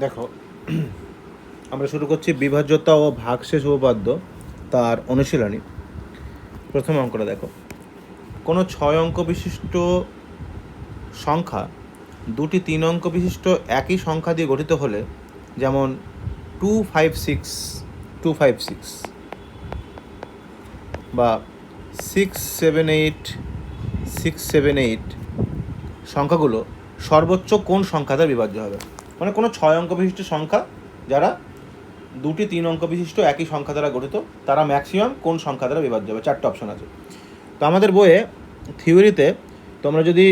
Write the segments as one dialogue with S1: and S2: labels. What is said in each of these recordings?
S1: দেখো, আমরা শুরু করছি বিভাজ্যতা ও ভাগশেষ উপপাদ্য তার অনুশীলনী। প্রথম অঙ্কটা দেখো, কোনো 6 অঙ্ক বিশিষ্ট সংখ্যা দুটি 3 অঙ্ক বিশিষ্ট একই সংখ্যা দিয়ে গঠিত হলে, যেমন 256 বা 678 সংখ্যাগুলো সর্বোচ্চ কোন সংখ্যা দ্বারা বিভাজ্য হবে? মানে কোনো 6 অঙ্ক বিশিষ্ট সংখ্যা যারা দুটি 3 অঙ্ক বিশিষ্ট একই সংখ্যা দ্বারা গঠিত, তারা ম্যাক্সিমাম কোন সংখ্যা দ্বারা বিভাজ্য হবে? 4টে অপশন আছে। তো আমাদের বইয়ে থিওরিতে তোমরা যদি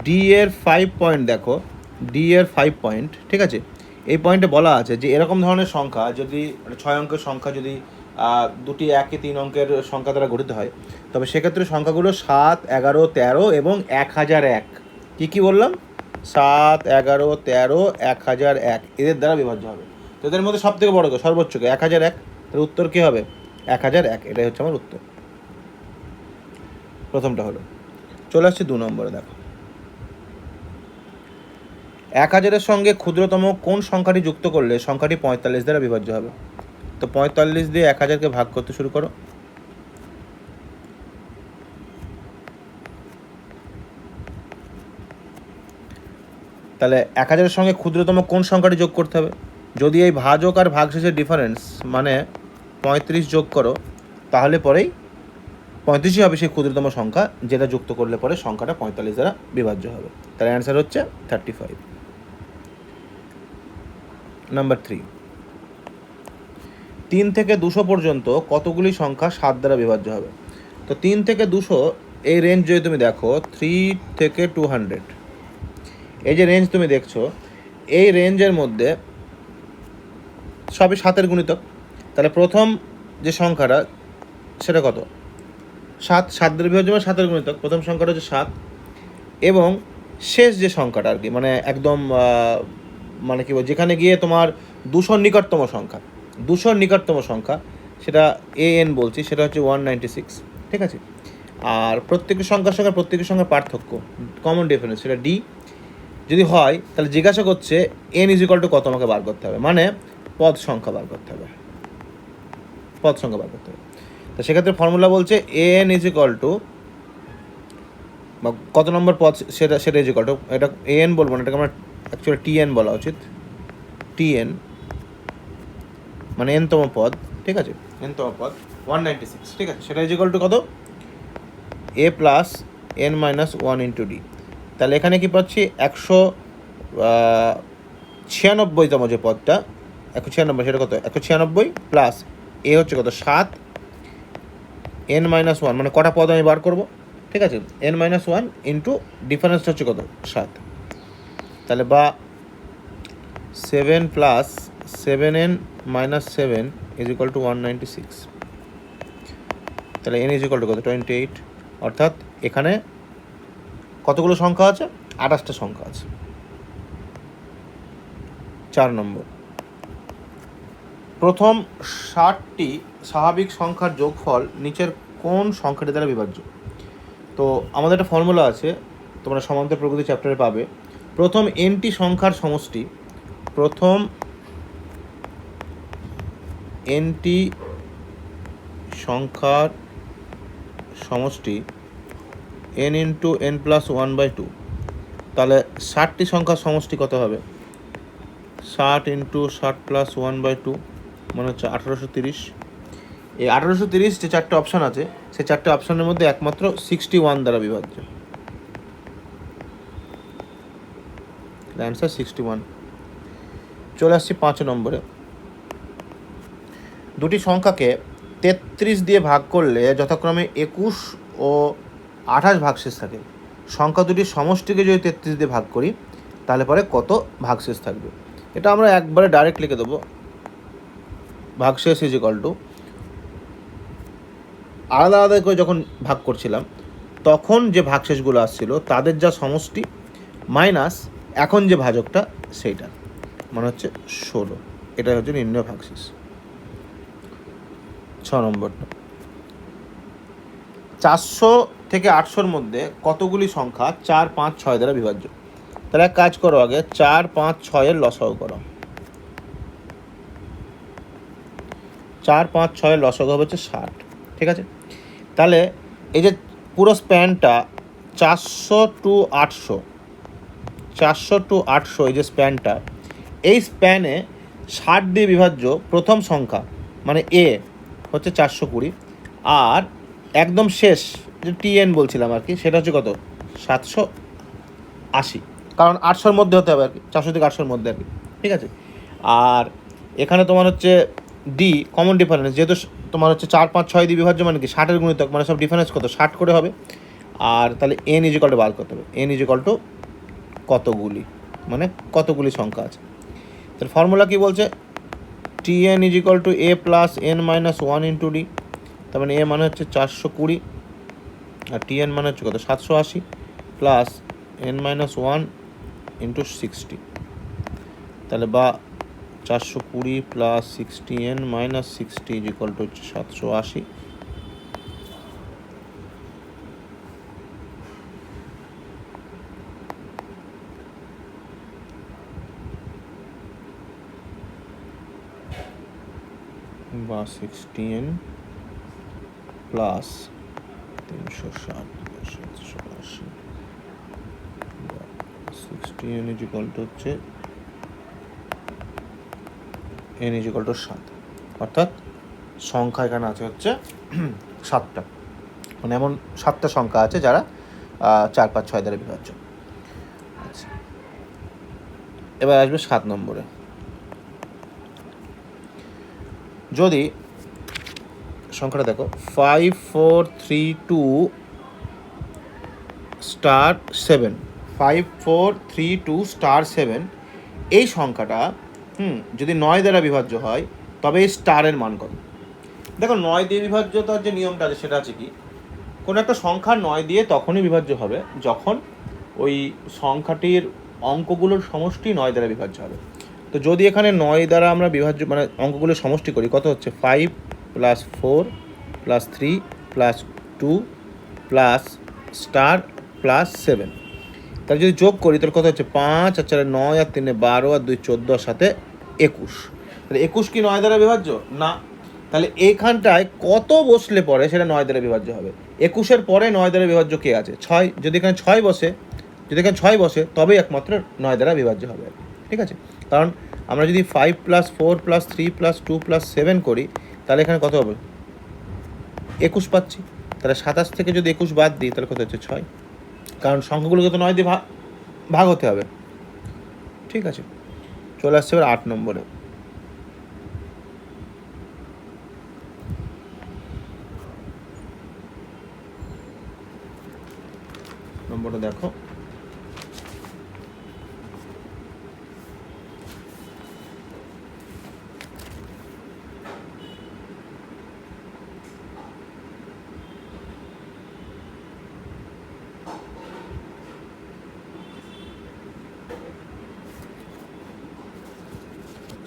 S1: ডি এর 5 পয়েন্ট দেখো, ডি এর 5 পয়েন্ট, ঠিক আছে, এই পয়েন্টে বলা আছে যে এরকম ধরনের সংখ্যা যদি 6 অঙ্কের সংখ্যা যদি দুটি একই 3 অঙ্কের সংখ্যা দ্বারা গঠিত হয়, তবে সেক্ষেত্রে সংখ্যাগুলো 7, 11, 13 এবং 1001, কী বললাম, 7, 11, 13, 1001 এদের দ্বারা বিভাজ্য হবে। তো এদের মধ্যে সব থেকে বড় সর্বোচ্চকে 1001, তার উত্তর কী হবে? 1001, এটাই হচ্ছে আমার উত্তর। প্রথমটা হলো। চলে আসছে 2 নম্বরে। দেখো, 1000-এর সঙ্গে ক্ষুদ্রতম কোন সংখ্যাটি যুক্ত করলে সংখ্যাটি 45 দ্বারা বিভাজ্য হবে? তো 45 দিয়ে 1000কে ভাগ করতে শুরু করো। তাহলে 1000-এর সঙ্গে ক্ষুদ্রতম কোন সংখ্যাটি যোগ করতে হবে? যদি এই ভাজক আর ভাগশেষের ডিফারেন্স মানে 35 যোগ করো, তাহলে পরেই 35ই হবে সেই ক্ষুদ্রতম সংখ্যা, যেটা যুক্ত করলে পরে সংখ্যাটা 45 দ্বারা বিভাজ্য হবে। তার অ্যান্সার হচ্ছে 35। নাম্বার 3, 3 থেকে 200 পর্যন্ত কতগুলি সংখ্যা 7 দ্বারা বিভাজ্য হবে? তো 3 থেকে 200 এই রেঞ্জ যদি তুমি দেখো, 3 থেকে 200, এই যে রেঞ্জ তুমি দেখছো, এই রেঞ্জের মধ্যে সবই 7-এর গুণিতক। তাহলে প্রথম যে সংখ্যাটা সেটা কত? 7 দ্বারা বিভাজ্য মানে 7-এর গুণিতক। প্রথম সংখ্যাটা হচ্ছে 7, এবং শেষ যে সংখ্যাটা আর কি, মানে একদম মানে কি বল, যেখানে গিয়ে তোমার 200-র নিকটতম সংখ্যা, 200-র নিকটতম সংখ্যা, সেটা an বলছি, সেটা হচ্ছে 196, ঠিক আছে। আর প্রত্যেকটি সংখ্যার সঙ্গে প্রত্যেকটি সংখ্যার পার্থক্য, কমন ডিফারেন্স, সেটা d যদি হয়, তাহলে জিজ্ঞাসা করছে n = কত আমাকে বার করতে হবে, মানে পদ সংখ্যা বার করতে হবে, পদ সংখ্যা বার করতে হবে। তো সেক্ষেত্রে ফর্মুলা বলছে an = বা কত নম্বর পদ সেটা = এটা an বলবো না, এটাকে আমরা অ্যাকচুয়ালি tn বলা উচিত। tn মানে n-তম পদ, ঠিক আছে, n-তম পদ 196, ঠিক আছে, সেটা = কত? a + n - 1 × d। তাহলে এখানে কি পাচ্ছি? 196তম যে পদটা, 196, সেটা কত? 196 প্লাস a হচ্ছে কত? 7, n - 1 মানে কটা পদ আমি বার করবো, ঠিক আছে, n - 1 ইন্টু ডিফারেন্সটা হচ্ছে কত? 7। তাহলে বা 7 + 7n - 7 = 196। তাহলে n = কত? 28। অর্থাৎ এখানে কতগুলো সংখ্যা আছে? 28টা সংখ্যা আছে। 4 নম্বর, প্রথম 60টি স্বাভাবিক সংখ্যার যোগফল নিচের কোন সংখ্যাটি দ্বারা বিভাজ্য? তো আমাদের একটা ফর্মুলা আছে, তোমরা সমান্তর প্রকৃতি চ্যাপ্টারে পাবে। প্রথম nটি সংখ্যার সমষ্টি, প্রথম nটি সংখ্যার সমষ্টি n × n + 1/2। তাহলে 60টি সংখ্যার সমষ্টি কত হবে? 60 × 60 + 1/2 মানে হচ্ছে 1830। এই 1830 যে 4টে অপশান আছে, সেই 4টে অপশানের মধ্যে একমাত্র 61 দ্বারা বিভাজ্য। অ্যান্সার 61। চলে আসছি 5 নম্বরে। দুটি সংখ্যাকে 33 দিয়ে ভাগ করলে যথাক্রমে 21 ও 28 ভাগশেষ থাকে। সংখ্যা দুটির সমষ্টিকে যদি 33 দিয়ে ভাগ করি, তাহলে পরে কত ভাগশেষ থাকবে? এটা আমরা একবারে ডাইরেক্ট লিখে দেবো, ভাগশেষ = আলাদা আলাদা করে যখন ভাগ করছিলাম তখন যে ভাগশেষগুলো আসছিল তাদের যা সমষ্টি মাইনাস এখন যে ভাজকটা, সেইটা মানে হচ্ছে 16। এটা হচ্ছে নির্ণয় ভাগশেষ। 6 নম্বরটা, 400 থেকে 800-র মধ্যে কতগুলি সংখ্যা 4, 5, 6 দ্বারা বিভাজ্য? তাহলে এক কাজ করো, আগে 4, 5, 6 লসাগু করো। 4, 5, 6 লসাগু হবে হচ্ছে 60, ঠিক আছে? তাহলে এই যে পুরো স্প্যানটা 400 to 800, 400 to 800 এই যে স্প্যানটা, এই স্প্যানে 60 দিয়ে বিভাজ্য প্রথম সংখ্যা মানে এ হচ্ছে 420, আর একদম শেষ যে টিএন বলছিলাম আর কি, সেটা হচ্ছে কত? 780, কারণ 800-র মধ্যে হতে হবে আর কি, 400 থেকে 800-র মধ্যে আর কি, ঠিক আছে? আর এখানে তোমার হচ্ছে ডি কমন ডিফারেন্স, যেহেতু তোমার হচ্ছে 4, 5, 6 দিয়ে বিভাজ্য মানে কি 60-এর গুণিতক, মানে সব ডিফারেন্স কত? 60 করে হবে। আর তাহলে এন ইজিকলটা বার করতে হবে, এন ইজিকলটু কতগুলি, মানে কতগুলি সংখ্যা আছে। তাহলে ফর্মুলা কী বলছে? Tn is equal to a plus n minus 1 into D. তার মানে এ মানে হচ্ছে 420, আর টিএন মানে হচ্ছে কত? 780 প্লাস এন মাইনাস 1 ইন্টু 60। তাহলে বা 420 প্লাস 60 এন মাইনাস 60 ইজিকল টু হচ্ছে 780। বা 60n প্লাস 360 780, 60n ইজিকল টু হচ্ছে n ইজিকল টু 7, অর্থাৎ সংখ্যা এখানে আছে হচ্ছে 7টা, মানে এমন 7টা সংখ্যা আছে যারা 4, 5, 6 দ্বারা বিভাজ্য। আচ্ছা, এবার আসবে 7 নম্বরে। যদি সংখ্যাটা দেখো 5432 স্টার 7, 5432 স্টার 7, এই সংখ্যাটা যদি 9 দ্বারা বিভাজ্য হয় তবে এই স্টারের মান কত? দেখো 9 দিয়ে বিভাজ্যতার যে নিয়মটা আছে সেটা আছে কি, কোনো একটা সংখ্যা 9 দিয়ে তখনই বিভাজ্য হবে যখন ওই সংখ্যাটির অঙ্কগুলোর সমষ্টি 9 দ্বারা বিভাজ্য হবে। তো যদি এখানে 9 দ্বারা আমরা বিভাজ্য মানে অঙ্কগুলোর সমষ্টি করি, কত হচ্ছে? 5 plus 4 plus 3 plus 2 plus star plus 7, তাহলে যদি যোগ করি তাহলে কত হচ্ছে? 5 আর 4 9 আর 3 12 আর 2 14 আর 7 21। তাহলে 21 কি 9 দ্বারা বিভাজ্য? না। তাহলে এইখানটায় কত বসলে পরে সেটা 9 দ্বারা বিভাজ্য হবে? 21-এর পরে 9 দ্বারা বিভাজ্য কে আছে? 6। যদি এখানে 6 বসে, তবেই একমাত্র 9 দ্বারা বিভাজ্য হবে, ঠিক আছে? কারণ আমরা যদি 5 প্লাস 4 প্লাস 3 প্লাস 2 প্লাস 7 করি তাহলে এখানে কত হবে? 21 পাচ্ছি। তাহলে 27 থেকে যদি 21 বাদ দিই তাহলে কত হচ্ছে? 6, কারণ সংখ্যাগুলোকে তো 9 দিয়ে ভাগ হতে হবে, ঠিক আছে? চলে আসছে এবার 8 নম্বরে। নম্বরটা দেখো,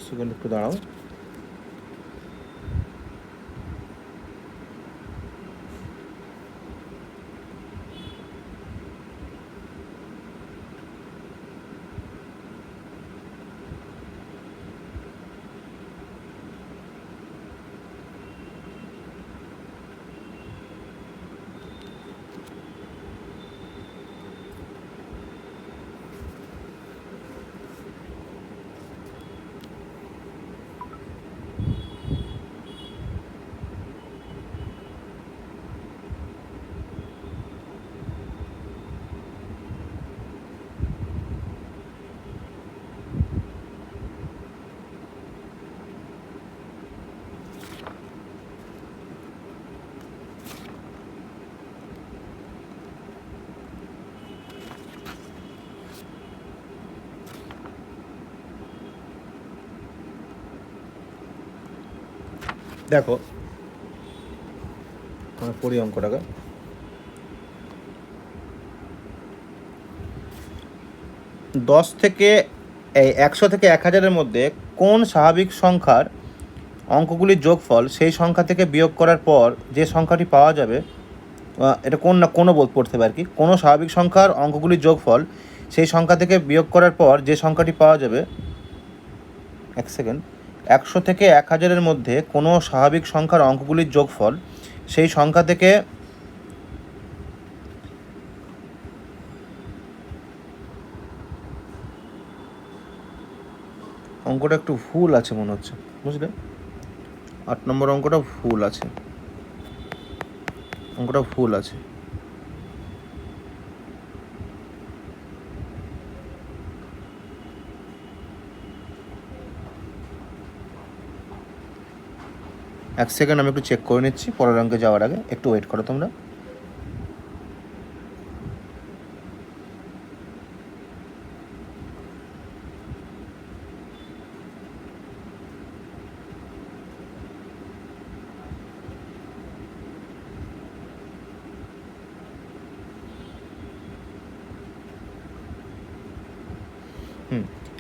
S1: সেকেন্ড একটু দাঁড়াও। দেখো আমরা পড়ি অঙ্কটাকে। 10 থেকে 100 থেকে 1000-এর মধ্যে কোন স্বাভাবিক সংখ্যার অঙ্কগুলির যোগফল সেই সংখ্যা থেকে বিয়োগ করার পর যে সংখ্যাটি পাওয়া যাবে, এটা কোনো পড়তে হবে আর কি, কোনো স্বাভাবিক সংখ্যার অঙ্কগুলির যোগফল সেই সংখ্যা থেকে বিয়োগ করার পর যে সংখ্যাটি পাওয়া যাবে, এক সেকেন্ড, 100 থেকে 1000-এর মধ্যে কোনো স্বাভাবিক সংখ্যার অঙ্কগুলির যোগফল সেই সংখ্যা থেকে অঙ্কটা একটু ভুল আছে মনে হচ্ছে, বুঝলে? 8 নম্বর অঙ্কটা ভুল আছে, অঙ্কটা ভুল আছে। এক সেকেন্ড, আমি একটু চেক করে নিচ্ছি পরের অঙ্কে যাওয়ার আগে, একটু ওয়েট করো তোমরা।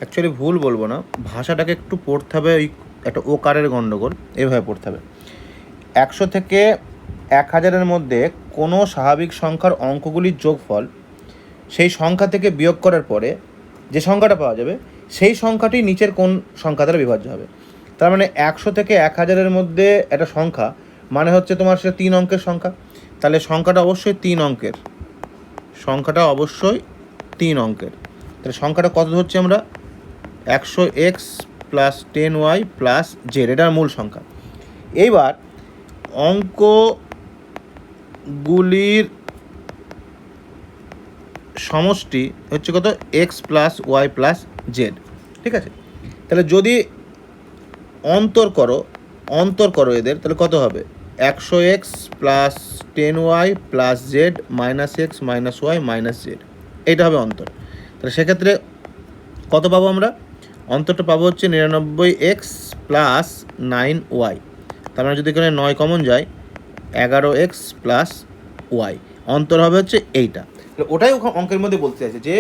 S1: অ্যাকচুয়ালি ভুল বলবো না, ভাষাটাকে একটু পড়তে হবে, ওই একটা ওকারের গণ্ডগোল, এইভাবে পড়তে হবে। 100 থেকে 1000-এর মধ্যে কোনো স্বাভাবিক সংখ্যার অঙ্কগুলির যোগফল সেই সংখ্যা থেকে বিয়োগ করার পরে যে সংখ্যাটা পাওয়া যাবে সেই সংখ্যাটি নিচের কোন সংখ্যা দ্বারা বিভাজ্য হবে। তার মানে 100 থেকে 1000-এর মধ্যে একটা সংখ্যা মানে হচ্ছে তোমার সেটা 3 অঙ্কের সংখ্যা, তাহলে সংখ্যাটা অবশ্যই 3 অঙ্কের, সংখ্যাটা অবশ্যই 3 অঙ্কের। তাহলে সংখ্যাটা কত ধরছি আমরা? 100x plus 10y plus Z, এটা মূল সংখ্যা। এইবার অঙ্কগুলির সমষ্টি হচ্ছে কত? X plus Y plus Z, ঠিক আছে? তাহলে যদি অন্তর করো এদের, তাহলে কত হবে? 100x plus 10y plus Z minus X minus Y minus Z, এইটা হবে অন্তর। তাহলে সেক্ষেত্রে কত পাবো আমরা? অন্তরটা পাবো হচ্ছে 99x প্লাস 9y। তার মানে যদি এখানে 9 কমন যায়, 11x প্লাস ওয়াই, অন্তর হবে হচ্ছে এইটা। ওটাই অঙ্কের মধ্যে বলতে চাইছে যে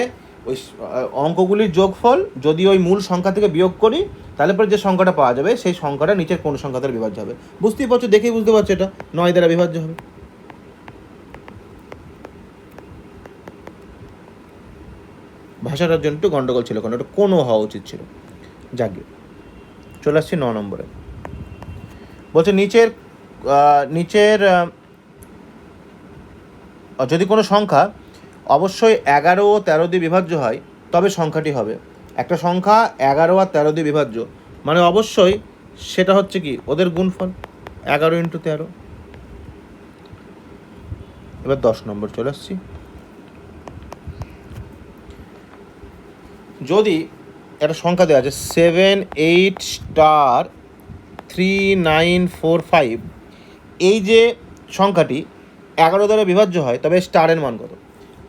S1: ওই অঙ্কগুলির যোগফল যদি ওই মূল সংখ্যা থেকে বিয়োগ করি, তাহলে পরে যে সংখ্যাটা পাওয়া যাবে সেই সংখ্যাটা নিচের কোন সংখ্যা দ্বারা বিভাজ্য হবে। বুঝতেই পারছো, দেখেই বুঝতে পারছো এটা 9 দ্বারা বিভাজ্য হবে। ভাষাটার জন্য একটু গন্ডগোল ছিল, কারণ ওটা কোনো হওয়া উচিত ছিল। যাকে চলে আসছি 9 নম্বরে। বলছে নিচের যদি কোনো সংখ্যা অবশ্যই 11 ও 13 দিয়ে বিভাজ্য হয় তবে সংখ্যাটি হবে। একটা সংখ্যা 11 আর 13 দিয়ে বিভাজ্য মানে অবশ্যই সেটা হচ্ছে কি ওদের গুণফল, 11 × 13। এবার 10 নম্বর চলে আসছি। যদি একটা সংখ্যা দেওয়া আছে 7 8 স্টার 3945, এই যে সংখ্যাটি 11 দ্বারা বিভাজ্য হয় তবে স্টারের মান কত?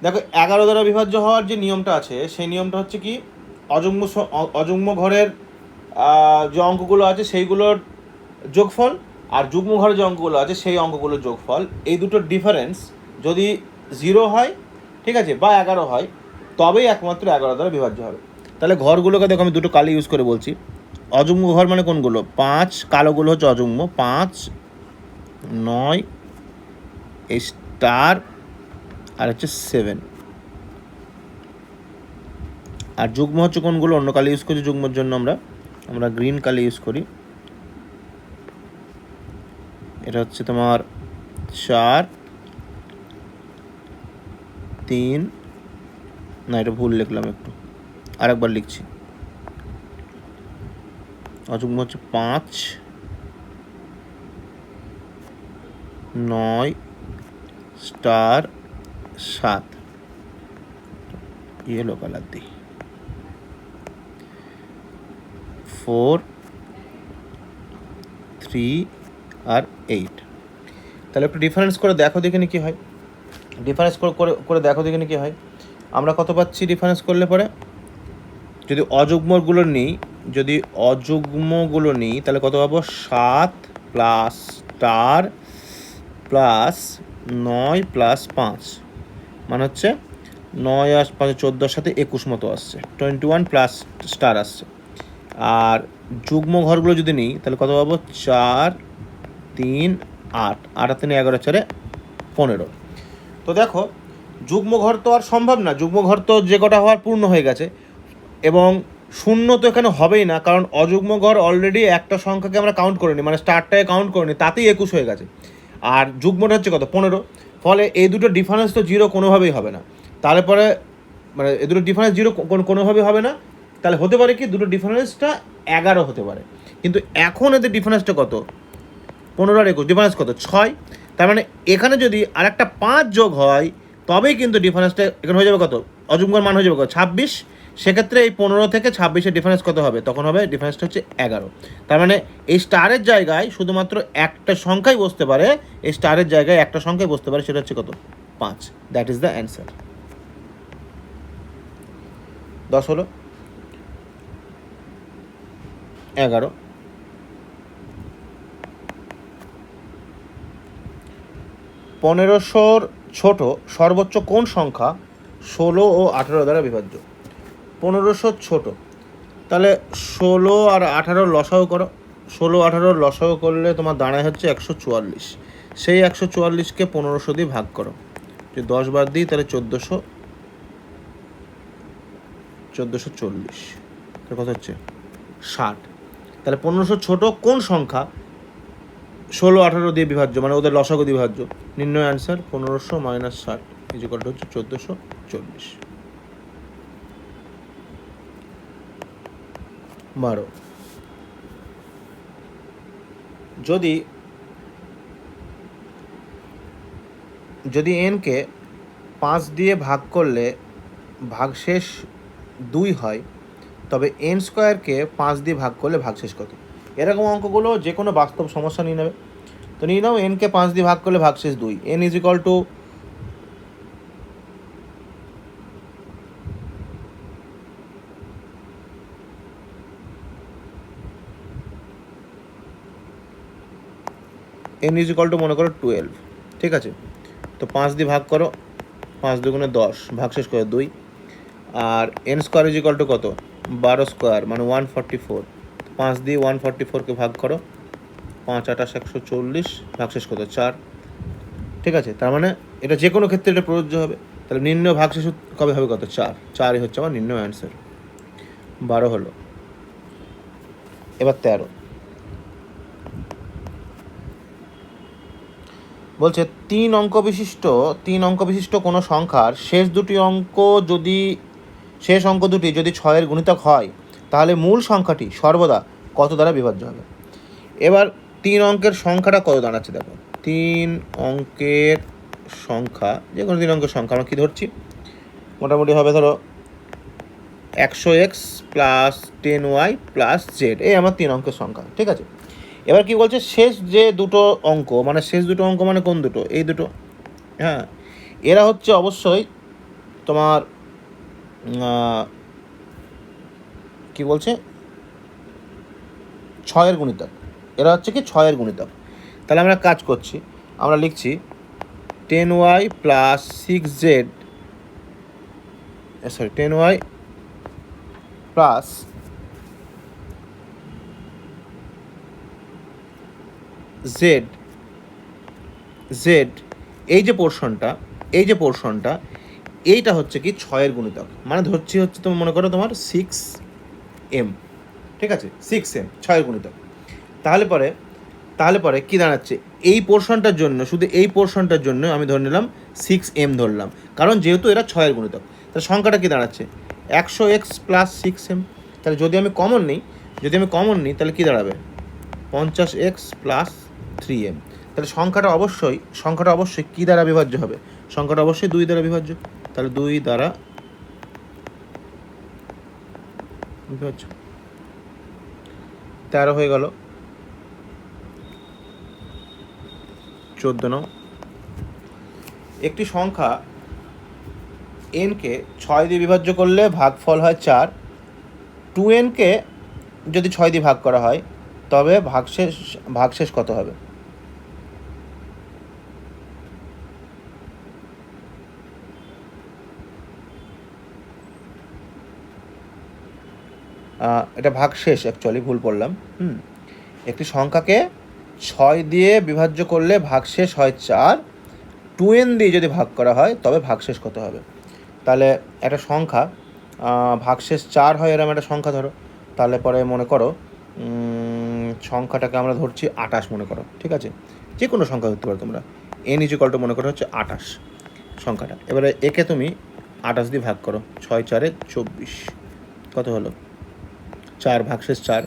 S1: দেখো 11 দ্বারা বিভাজ্য হওয়ার যে নিয়মটা আছে সেই নিয়মটা হচ্ছে কি অযুগ্ম ঘরের যে অঙ্কগুলো আছে সেইগুলোর যোগফল আর যুগ্ম ঘরের যে অঙ্কগুলো আছে সেই অঙ্কগুলোর যোগফল, এই দুটোর ডিফারেন্স যদি 0 হয়, ঠিক আছে, বা 11 হয়, তবেই একমাত্র 11 দ্বারা বিভাজ্য হবে। তাহলে ঘরগুলোকে দেখো আমি দুটো কালি ইউজ করে বলছি। অযুগ্ম ঘর মানে কোনগুলো? 5, কালোগুলো হচ্ছে অযুগ্ম, 5 9 স্টার আর হচ্ছে 7। আর যুগ্ম হচ্ছে কোনগুলো? অন্য কালি ইউজ করছি যুগ্মর জন্য, আমরা গ্রিন কালি ইউজ করি। এটা হচ্ছে তোমার 4 3, না এটা ভুল লিখলাম, একটু আরেকবার লিখছি। অযুগ্ম হচ্ছে 5 9 স্টার 7, ইয়েলো কালার দিই, 4 3 আর 8। তাহলে একটু ডিফারেন্স করে দেখো দেখিনি কি হয়, ডিফারেন্স করে দেখো দেখিনি কি হয়। আমরা কত পাচ্ছি ডিফারেন্স করলে পরে? যদি অযুগ্মগুলো নিই তাহলে কত পাবো? 7 প্লাস স্টার প্লাস 9 প্লাস 5, মানে হচ্ছে 9 আর 5 14 সাথে 21 মতো আসছে, 21 প্লাস স্টার আসছে। আর যুগ্ম ঘরগুলো যদি নিই তাহলে কত পাবো? 4 3 8, 8 আর 3 11 4 15। তো দেখো যুগ্মঘর তো আর সম্ভব না, যুগ্মঘর তো যে কটা হওয়ার পূর্ণ হয়ে গেছে, এবং শূন্য তো এখানে হবেই না, কারণ অযুগ্ম ঘর অলরেডি একটা সংখ্যাকে আমরা কাউন্ট করিনি, মানে স্টারটাকে কাউন্ট করিনি, তাতেই 21 হয়ে গেছে, আর যুগ্মটা হচ্ছে কত 15। ফলে এই দুটো ডিফারেন্স তো জিরো কোনোভাবেই হবে না। তাহলে পরে মানে এই দুটো ডিফারেন্স জিরো কোনোভাবেই হবে না। তাহলে হতে পারে কি দুটো ডিফারেন্সটা 11 হতে পারে, কিন্তু এখন এদের ডিফারেন্সটা কত, 15 আর 21 ডিফারেন্স কত 6। তার মানে এখানে যদি আর একটা 5 যোগ হয় তবেই কিন্তু ডিফারেন্সটা এখানে হয়ে যাবে কত, অযুগ্মর মান হয়ে যাবে কত 26। সেক্ষেত্রে এই 15 থেকে 26-এর ডিফারেন্স কত হবে, তখন হবে ডিফারেন্সটা হচ্ছে 11। তার মানে এই স্টারের জায়গায় শুধুমাত্র একটা সংখ্যাই বসতে পারে, এই স্টারের জায়গায় একটা সংখ্যাই বসতে পারে, সেটা হচ্ছে কত 5। That is the answer. 10 হলো, 11। পনেরোশোর ছোট সর্বোচ্চ কোন সংখ্যা 16 ও 18 দ্বারা বিভাজ্য? 1500 ছোট, তাহলে 16 আর 18 লসাও করো, 16 18 লসাও করলে তোমার দাঁড়ায় হচ্ছে 144। সেই 144কে 1500 দিয়ে ভাগ করো, যদি 10 বার দিই তাহলে 1440, তার কত হচ্ছে 60। তাহলে 1500 ছোট কোন সংখ্যা 16 18 দিয়ে বিভাজ্য, মানে ওদের লসাগু দিয়ে বিভাজ্য? নির্ণয় অ্যান্সার 1500 মাইনাস 60 ইকুয়াল টু হচ্ছে 1440। 12, যদি এনকে 5 দিয়ে ভাগ করলে ভাগশেষ 2 হয়, তবে এন স্কোয়ারকে 5 দিয়ে ভাগ করলে ভাগশেষ কত? এরকম অঙ্কগুলো যে কোনো বাস্তব সমস্যা নিয়ে নেবে। তো নিয়ে নাও এনকে 5 দিয়ে ভাগ করলে ভাগশেষ 2, এন ইজ ইকুয়াল টু মনে করো 12, ঠিক আছে? তো 5 দিয়ে ভাগ করো, 5 দুগুণে 10, ভাগশেষ করে 2, আর n square is equal to কত 12 স্কোয়ার মানে 144। 5 দিয়ে 144কে ভাগ করো, 5 8 140, ভাগশেষ কত 4, ঠিক আছে? তার মানে এটা যে কোনো ক্ষেত্রে এটা প্রযোজ্য হবে। তাহলে নির্ণয় ভাগশেষ কবে হবে কত 4, 4ই হচ্ছে আমার নির্ণয় অ্যান্সার। 12 হলো, এবার 13 বলছে 3 অঙ্ক বিশিষ্ট কোনো সংখ্যার শেষ অঙ্ক দুটি যদি 6-এর গুণিতক হয়, তাহলে মূল সংখ্যাটি সর্বদা কত দ্বারা বিভাজ্য হবে? এবার 3 অঙ্কের সংখ্যাটা কত দাঁড়াচ্ছে দেখো, 3 অঙ্কের সংখ্যা, যে কোনো 3 অঙ্কের সংখ্যা আমরা কী ধরছি, মোটামুটি হবে ধরো 100x plus 10y plus Z, এই আমার 3 অঙ্কের সংখ্যা, ঠিক আছে? এবার কি বলছে, শেষ দুটো অঙ্ক মানে কোন দুটো, এই দুটো, হ্যাঁ, এরা হচ্ছে অবশ্যই তোমার কি বলছে 6-এর গুণিতক, এরা হচ্ছে কি 6-এর গুণিতক। তাহলে আমরা কাজ করছি, আমরা লিখছি 10y plus 6z, 10y plus Z, এই যে পোর্শনটা এইটা হচ্ছে কি 6-এর গুণিতক, মানে ধরছি হচ্ছে তুমি মনে করো তোমার 6m, ঠিক আছে? 6m 6-এর গুণিতক। তাহলে পরে কি দাঁড়াচ্ছে, এই পোর্শনটার জন্য, শুধু এই পোর্শনটার জন্য আমি ধরে নিলাম 6m ধরলাম, কারণ যেহেতু এরা 6-এর গুণিতক। তাহলে সংখ্যাটা কি দাঁড়াচ্ছে 100x প্লাস 6m। তাহলে যদি আমি কমন নিই তাহলে কি দাঁড়াবে 50x প্লাস 3m। তাহলে সংখ্যাটা অবশ্যই কী দ্বারা বিভাজ্য হবে, সংখ্যাটা অবশ্যই 2 দ্বারা বিভাজ্য। তাহলে 2 দ্বারা বিভাজ্য। 13 হয়ে গেল, 14 নাও, একটি সংখ্যা এনকে 6 দিয়ে বিভাজ্য করলে ভাগফল হয় 4, 2nকে যদি 6 দিয়ে ভাগ করা হয় তবে ভাগশেষ কত হবে? এটা ভাগশেষ, অ্যাকচুয়ালি ভুল পড়লাম। একটি সংখ্যাকে 6 দিয়ে বিভাজ্য করলে ভাগশেষ হয় 4, 2n দিয়ে যদি ভাগ করা হয় তবে ভাগশেষ কত হবে। তাহলে একটা সংখ্যা ভাগশেষ 4 হয় এরকম একটা সংখ্যা ধরো, তাহলে পরে মনে করো সংখ্যাটাকে আমরা ধরছি 28 মনে করো, ঠিক আছে, যে কোনো সংখ্যা ধরতে পারো তোমরা। n = মনে করো হচ্ছে 28 সংখ্যাটা। এবারে একে তুমি 28 দিয়ে ভাগ করো, 6 4 24, কত হলো 4, ভাগশেষ 4।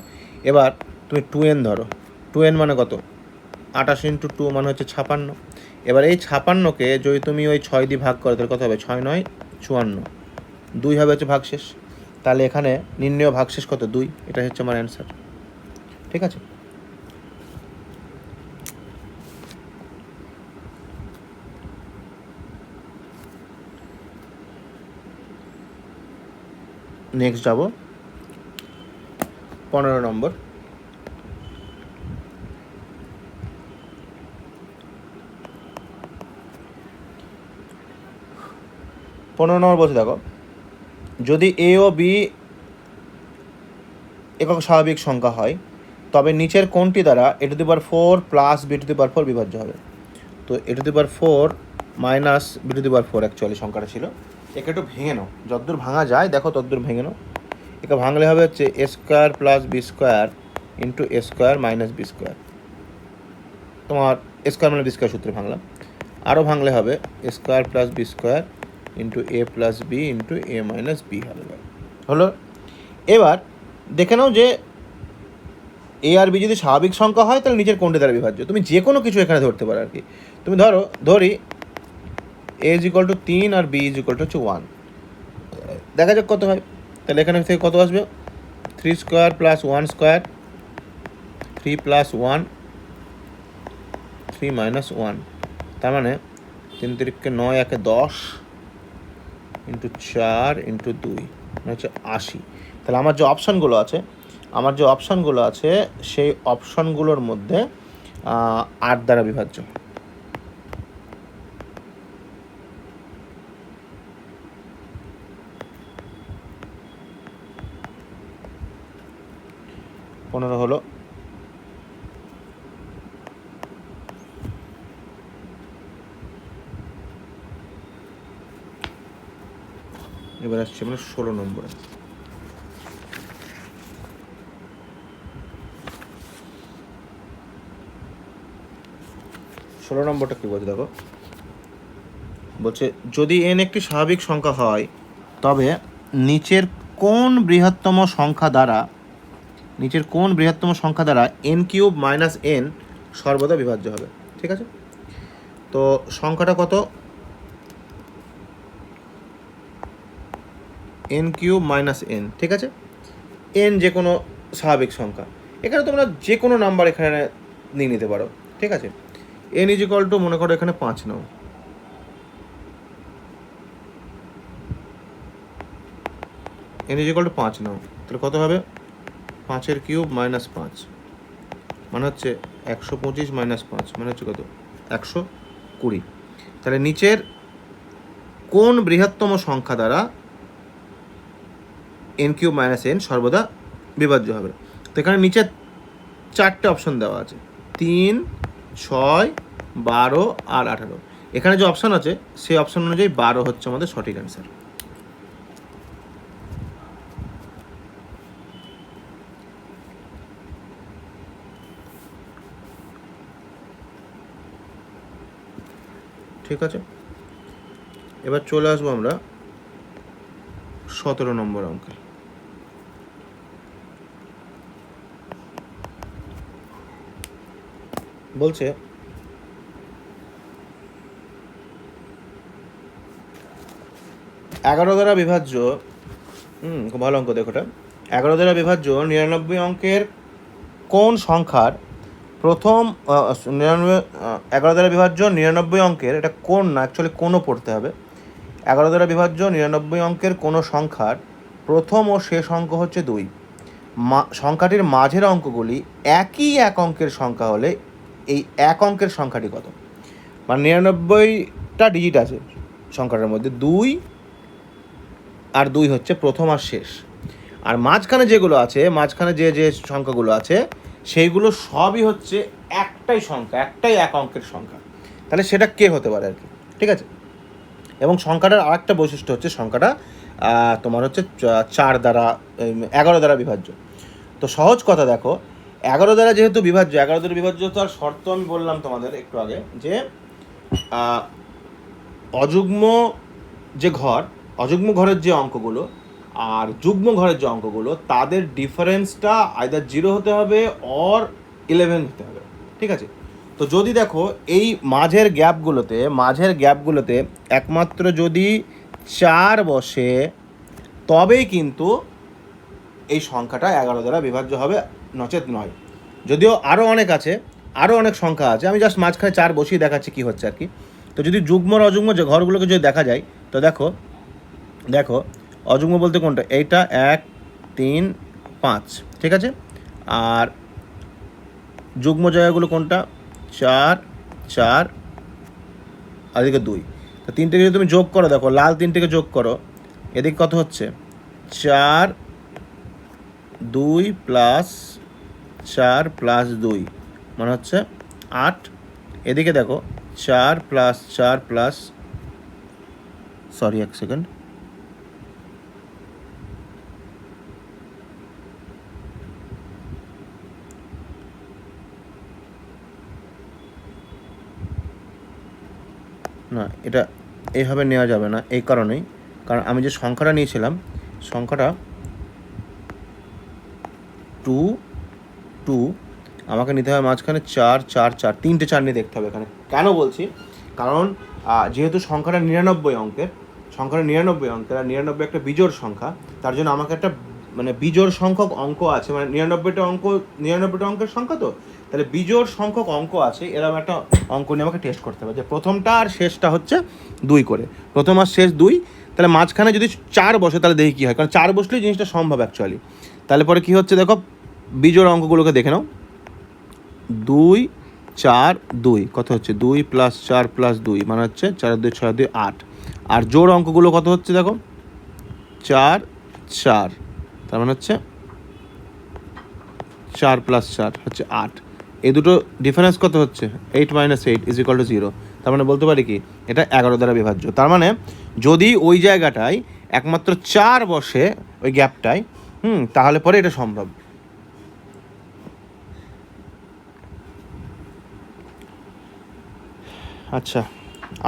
S1: এবার তুমি 2n ধরো, 2n মানে কত, 28 × 2 মানে হচ্ছে 56। এবার এই 56কে যদি তুমি ওই 6 দিয়ে ভাগ করো তাহলে কত হবে, 6 9 54, 2 হবে হচ্ছে ভাগশেষ। তাহলে এখানে নির্ণেয় ভাগশেষ কত, 2। এটা হচ্ছে আমার অ্যান্সার, ঠিক আছে। নেক্সট যাব 15 নম্বর। 15 নম্বর বলছে দেখো, যদি এ ও বি একক স্বাভাবিক সংখ্যা হয় তবে নিচের কোনটি দ্বারা a⁴ প্লাস b⁴ বিভাজ্য হবে। তো a⁴ মাইনাস b⁴ অ্যাকচুয়ালি সংখ্যাটা ছিল। একে একটু ভেঙে নাও, যতদূর ভাঙা যায় দেখো ততদূর ভেঙে নাও। একে ভাঙলে হবে হচ্ছে a² + b² × a² - b²। তোমার a² - b² সূত্রে ভাঙলাম। আরও ভাঙলে হবে a² + b² × a + b × a - b হবে, হলো। এবার দেখে নাও যে এ আর বি যদি স্বাভাবিক সংখ্যা হয় তাহলে নিচের কোনটি দ্বারা বিভাজ্য। তুমি যে কোনো কিছু এখানে ধরতে পারো আর কি। তুমি ধরি a = 3 আর b = 1, দেখা যাক কত হয়। তাহলে এখানে থেকে কত আসবে, 3² + 1² 3 + 1 3 - 1, তার মানে 3 × 9 = 10 × 4 × 2 মানে হচ্ছে 80। তাহলে আমার যে অপশানগুলো আছে সেই অপশানগুলোর মধ্যে 8 দ্বারা বিভাজ্য। পনেরো হলো। এবার আসছে মানে 16 নম্বরে। 16 নম্বরটা কী বলছে দেখো, বলছে যদি n একটি স্বাভাবিক সংখ্যা হয় তবে নিচের কোন বৃহত্তম সংখ্যা দ্বারা n³ - n সর্বদা বিভাজ্য হবে, ঠিক আছে। তো সংখ্যাটা কত, n³ - n, ঠিক আছে। n যে কোনো স্বাভাবিক সংখ্যা, এখানে তোমরা যে কোনো নাম্বার এখানে নিয়ে নিতে পারো, ঠিক আছে। n = মনে করো এখানে 5 নাও, n = 5 নাও, তাহলে কত হবে, 5³ - 5 মানে হচ্ছে 125 - 5 মানে হচ্ছে কত, 120। তাহলে নিচের কোন বৃহত্তম সংখ্যা দ্বারা n³ - n সর্বদা বিভাজ্য হবে। তো এখানে নিচে 4টে অপশন দেওয়া আছে, 3 6 12 আর 18। এখানে যে অপশান আছে সেই অপশান অনুযায়ী 12 হচ্ছে আমাদের সঠিক অ্যান্সার। ঠিক আছে, এবার চলে আসবো আমরা 17 নম্বর অঙ্কে। বলছে 11 দ্বারা বিভাজ্য, খুব ভালো অঙ্ক দেখো এটা। 11 দ্বারা বিভাজ্য 99 অঙ্কের কোন সংখ্যার প্রথম 11 দ্বারা বিভাজ্য 99 অঙ্কের, এটা কোন না অ্যাকচুয়ালি কোনো পড়তে হবে। 11 দ্বারা বিভাজ্য 99 অঙ্কের কোনো সংখ্যার প্রথম ও শেষ অঙ্ক হচ্ছে 2। সংখ্যাটির মাঝের অঙ্কগুলি একই এক অঙ্কের সংখ্যা হলে এই এক অঙ্কের সংখ্যাটি কত। মানে 99টা ডিজিট আছে সংখ্যাটার মধ্যে, 2 আর 2 হচ্ছে প্রথম আর শেষ, আর মাঝখানে যেগুলো আছে, মাঝখানে যে সংখ্যাগুলো আছে সেইগুলো সবই হচ্ছে একটাই সংখ্যা, একটাই এক অঙ্কের সংখ্যা। তাহলে সেটা কে হতে পারে আর কি। ঠিক আছে। এবং সংখ্যাটার আরেকটা বৈশিষ্ট্য হচ্ছে সংখ্যাটা তোমার হচ্ছে 4 দ্বারা 11 দ্বারা বিভাজ্য। তো সহজ কথা দেখো, 11 দ্বারা যেহেতু বিভাজ্য, 11 দ্বারা বিভাজ্য তো আর শর্ত আমি বললাম তোমাদের একটু আগে যে অযুগ্ম যে ঘর, অযুগ্ম ঘরের যে অঙ্কগুলো আর যুগ্ম ঘরের যে অঙ্কগুলো, তাদের ডিফারেন্সটা আইদার 0 হতে হবে অর 11 হতে হবে, ঠিক আছে। তো যদি দেখো এই মাঝের গ্যাপগুলোতে একমাত্র যদি 4 বসে তবেই কিন্তু এই সংখ্যাটা 11 দ্বারা বিভাজ্য হবে, নচেত নয়। যদিও আরও অনেক আছে, আরও অনেক সংখ্যা আছে, আমি জাস্ট মাঝখানে 4 বসিয়ে দেখাচ্ছি কী হচ্ছে আর কি। তো যদি যুগ্ম আর অযুগ্ম যে ঘরগুলোকে যদি দেখা যায়, তো দেখো অযুগ্ম বলতে কোনটা, এইটা 1 3 5, ঠিক আছে। আর যুগ্ম জায়গাগুলো কোনটা, 4 4 আর এদিকে 2। তো তিনটেকে যদি তুমি যোগ করো, দেখো লাল তিনটেকে যোগ করো, এদিকে কত হচ্ছে, 4 2 প্লাস 4 প্লাস 2 মানে হচ্ছে 8। এদিকে দেখো 4 প্লাস 4 প্লাস, সরি এক সেকেন্ড, না এটা এইভাবে নেওয়া যাবে না, এই কারণেই, কারণ আমি যে সংখ্যাটা নিয়েছিলাম সংখ্যাটা 2 2, আমাকে নিতে হবে মাঝখানে 4 4 4, 3টে 4 নিয়ে দেখতে হবে এখানে। কেন বলছি, কারণ যেহেতু সংখ্যাটা 99 অঙ্কের, আর 99 একটা বিজোড় সংখ্যা, তার জন্য আমাকে একটা মানে বিজোড় সংখ্যক অঙ্ক আছে, মানে 99টা অঙ্কের সংখ্যা, তো তাহলে বিজোড় সংখ্যক অঙ্ক আছে, এরকম একটা অঙ্ক নিয়ে আমাকে টেস্ট করতে হবে যে প্রথমটা আর শেষটা হচ্ছে 2 করে, প্রথম আর শেষ 2, তাহলে মাঝখানে যদি 4 বসে তাহলে দেখি কী হয়, কারণ 4 বসলেই জিনিসটা সম্ভব অ্যাকচুয়ালি। তাহলে পরে কী হচ্ছে দেখো, বিজোড় অঙ্কগুলোকে দেখে নাও, 2 4 2 কত হচ্ছে, 2 প্লাস 4 প্লাস 2 মানে হচ্ছে 4 2 6 2 8। আর জোড় অঙ্কগুলো কত হচ্ছে দেখো, 4 4, তার মানে হচ্ছে 4 প্লাস 4 হচ্ছে 8। এই দুটো ডিফারেন্স কত হচ্ছে, 8 - 8 = 0। তার মানে বলতে পারি কি এটা 11 দ্বারা বিভাজ্য। তার মানে যদি ওই জায়গাটায় একমাত্র 4 বসে ওই গ্যাপটায়, তাহলে পরে এটা সম্ভব। আচ্ছা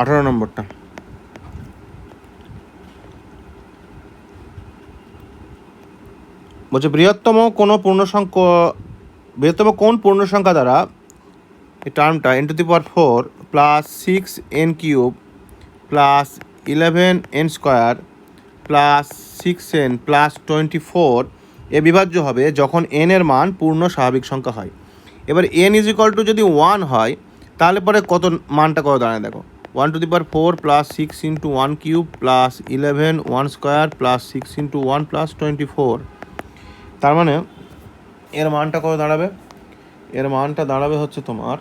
S1: 18 নম্বরটা, বলছে বৃহত্তম কোন পূর্ণ সংখ্যা দ্বারা এই টার্মটা n⁴ plus 6n³ plus 11n² plus 6n plus 24 এ বিভাজ্য হবে যখন n এর মান পূর্ণ স্বাভাবিক সংখ্যা হয়। এবার n = যদি 1 হয় তাহলে পরে কত মানটা কত দাঁড়ায় দেখো, 1⁴ প্লাস 6 × 1³ প্লাস 11 1² প্লাস 6 × 1 প্লাস 24। তার মানে এর মানটা কত দাঁড়াবে, এর মানটা দাঁড়াবে হচ্ছে তোমার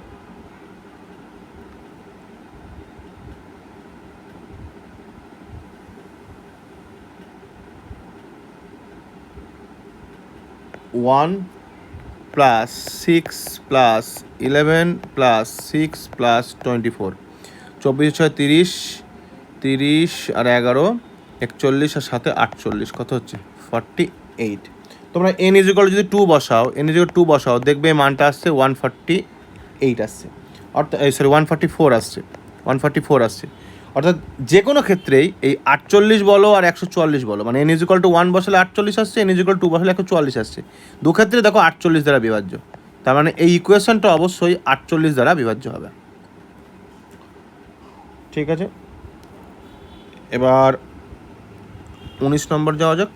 S1: 1 প্লাস 6 প্লাস 11 প্লাস 6 প্লাস 24, 24 6 30, 30 আর 11 41 আর 7 48, কত হচ্ছে 48। তোমরা n = যদি 2 বসাও, দেখবে মানটা আসছে 148 আসছে, অর্থাৎ 144 আসছে, 144 আসছে। অর্থাৎ যে কোনো ক্ষেত্রেই এই 48 বলো আর 144 বলো, মানে n = 1 বসালে 48 আসছে, n = 2 বসালে 144 আসছে, দুক্ষেত্রে দেখো 48 দ্বারা বিভাজ্য। তার মানে এই ইকুয়েশনটা অবশ্যই 48 দ্বারা বিভাজ্য হবে, ঠিক আছে। এবার 19 নম্বর যাওয়া যাক।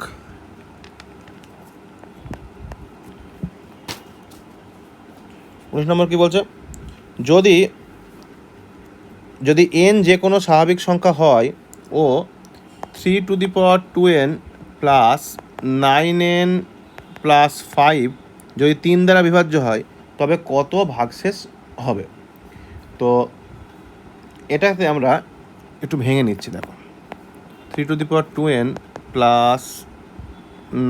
S1: 19 নম্বর কি বলছে, যদি n যে কোনো স্বাভাবিক সংখ্যা হয় ও 3⁴ প্লাস 9n প্লাস 5 যদি 3 দ্বারা বিভাজ্য হয় তবে কত ভাগশেষ হবে। তো এটাতে আমরা একটু ভেঙে নিচ্ছি, দেখো 3⁴ প্লাস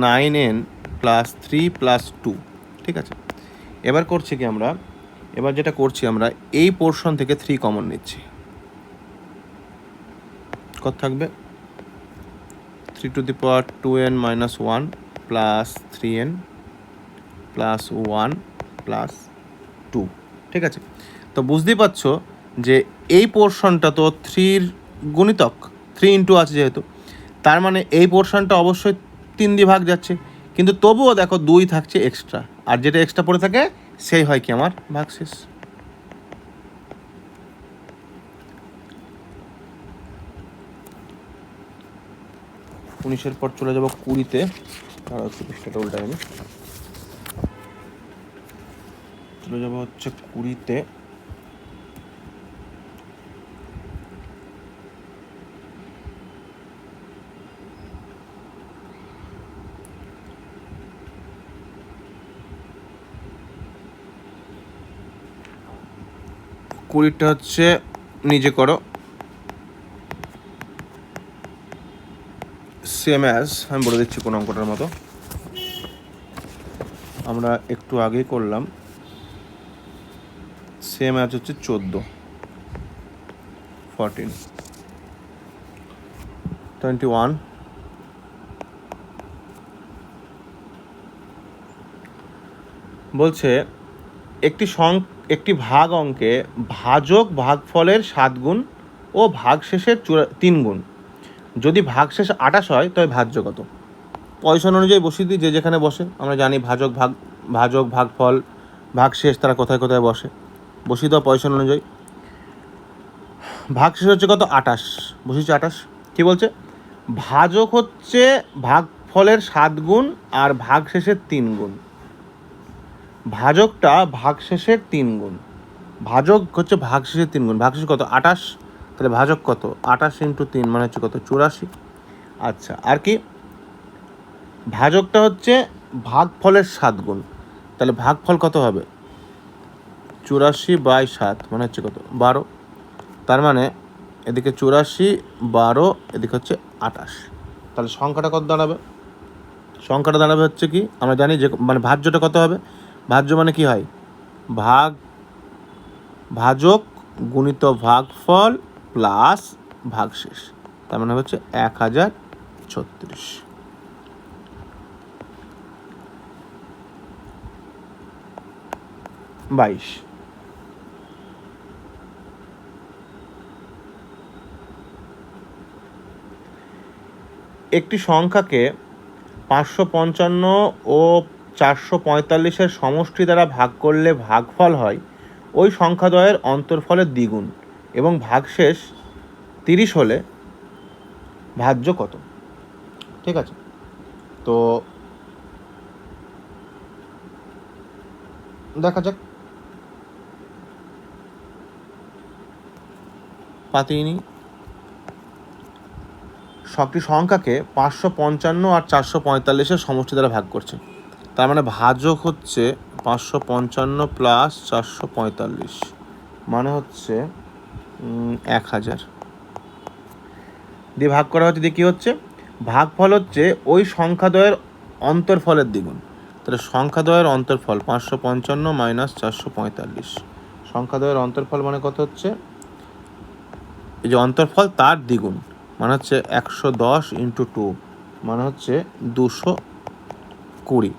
S1: 9n প্লাস 3 প্লাস 2, ঠিক আছে। এবার যেটা করছি আমরা এই পোর্শন থেকে 3 কমন নিচ্ছি, কত থাকবে 3^2n - 1 plus 3n plus 1 plus 2। ঠিক আছে, তো বুঝতেই পারছো যে এই পোর্শনটা তো 3 গুণিতক, 3 ইন্টু আছে যেহেতু, তার মানে এই পোর্শনটা অবশ্যই 3 দিয়ে ভাগ যাচ্ছে, কিন্তু তবুও দেখো 2 থাকছে এক্সট্রা, আর যেটা এক্সট্রা পড়ে থাকে সেই হয় কি আমার ভাগশেষ। উনিশের পর চলে যাব 20-তে, আর একটু পৃষ্ঠাটা উল্টায়নি, চলে যাব হচ্ছে 20-তে। কুড়িটা হচ্ছে নিজে করো, সেম অ্যাজ আমি বলে দিচ্ছি কোন অঙ্কটার মতো, আমরা একটু আগেই করলাম, সেম অ্যাজ হচ্ছে 14, 14, 21। বলছে একটি ভাগ অঙ্কে ভাজক ভাগফলের 7 গুণ ও ভাগশেষের 3 গুণ, যদি ভাগশেষ 28 হয় তবে ভাজ্য কত? পয়সা অনুযায়ী বসিয়ে দিই, যে যেখানে বসে, আমরা জানি ভাজক ভাগফল ভাগশেষ তারা কোথায় কোথায় বসে, বসিয়ে দাও পয়সা অনুযায়ী। ভাগশেষ হচ্ছে কত 28, বসিয়েছে 28। কী বলছে? ভাজক হচ্ছে ভাগফলের 7 গুণ আর ভাগশেষের 3 গুণ, ভাজকটা ভাগশেষের 3 গুণ, ভাজক হচ্ছে ভাগশেষের 3 গুণ, ভাগশেষ কত 28, তাহলে ভাজক কত 28 ইন্টু 3 মানে হচ্ছে কত 84। আচ্ছা, আর কি ভাজকটা হচ্ছে ভাগফলের 7 গুণ, তাহলে ভাগফল কত হবে 84/7 মানে হচ্ছে কত 12, তার মানে এদিকে 84, 12, এদিকে হচ্ছে 28, তাহলে সংখ্যাটা কত দাঁড়াবে? সংখ্যাটা দাঁড়াবে হচ্ছে কি, আমরা জানি যে মানে ভাজ্যটা কত হবে, ভাজ্য মানে কি হয় ভাজক গুণিত ভাগফল প্লাস ভাগশেষ, তার মানে হচ্ছে 1036। একটি সংখ্যাকে 555 ও 445-এর সমষ্টি দ্বারা ভাগ করলে ভাগফল হয় ওই সংখ্যাদ্বয়ের অন্তর্ফলের দ্বিগুণ এবং ভাগশেষ 30 হলে ভাজ্য কত? ঠিক আছে, তো দেখা যাক, পাতিনি সবটি সংখ্যাকে 555 আর 445-এর সমষ্টি দ্বারা ভাগ করছে, তার মানে ভাজক হচ্ছে 555 প্লাস 445 মানে হচ্ছে 1000 দিয়ে ভাগ করা হচ্ছে, দিয়ে কী হচ্ছে ভাগফল হচ্ছে ওই সংখ্যাদ্বয়ের অন্তর্ফলের দ্বিগুণ, তাহলে সংখ্যাদ্বয়ের অন্তর্ফল 555 মাইনাস 445, সংখ্যাদ্বয়ের অন্তর্ফল মানে কত হচ্ছে, এই যে অন্তর্ফল তার দ্বিগুণ মানে হচ্ছে 110 ইন্টু 2 মানে হচ্ছে 220,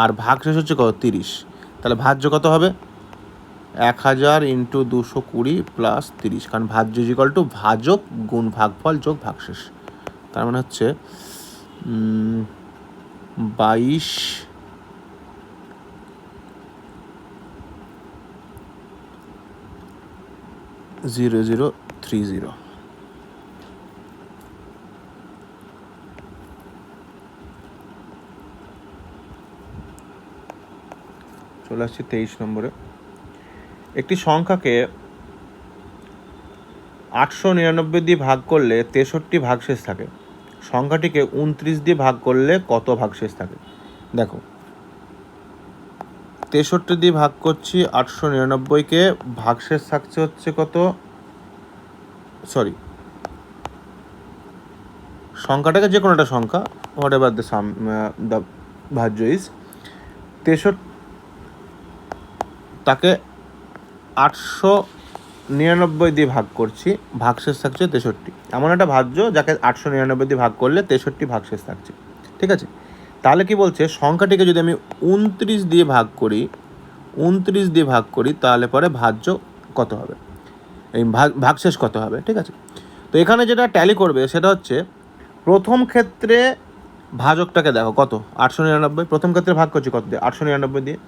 S1: আর ভাগশেষ হচ্ছে কত 30, তাহলে ভাজ্য কত হবে 1000 ইন্টু 220 প্লাস 30, কারণ ভাজ্য ইজিক্যাল টু ভাজক গুণ ভাগফল যোগ ভাগশেষ, তার মানে হচ্ছে 220030। চলে আসছি 23 নম্বরে। একটি সংখ্যাকে 899 দিয়ে ভাগ করলে 63 ভাগশেষ থাকে, সংখ্যাটিকে 29 দিয়ে ভাগ করলে কত ভাগশেষ থাকে? দেখো 63 দিয়ে ভাগ করছি 899-কে, ভাগশেষ থাকছে হচ্ছে কত, সংখ্যাটাকে যে কোনো একটা সংখ্যা, হোয়াট এভার দ্য ভাজ্য ইজ 63, তাকে 800 নিরানব্বই দিয়ে ভাগ করছি, ভাগশেষ থাকছে 63। এমন একটা ভাজ্য যাকে 899 দিয়ে ভাগ করলে 63 ভাগশেষ থাকছে। ঠিক আছে, তাহলে কি বলছে, সংখ্যাটিকে যদি আমি 29 দিয়ে ভাগ করি, 29 দিয়ে ভাগ করি, তাহলে পরে ভাজ্য কত হবে, এই ভাগশেষ কত হবে। ঠিক আছে, তো এখানে যেটা ট্যালি করবে সেটা হচ্ছে প্রথম ক্ষেত্রে ভাজকটাকে দেখো কত, 899। প্রথম ক্ষেত্রে ভাগ করছি কত দিয়ে, 899 দিয়ে।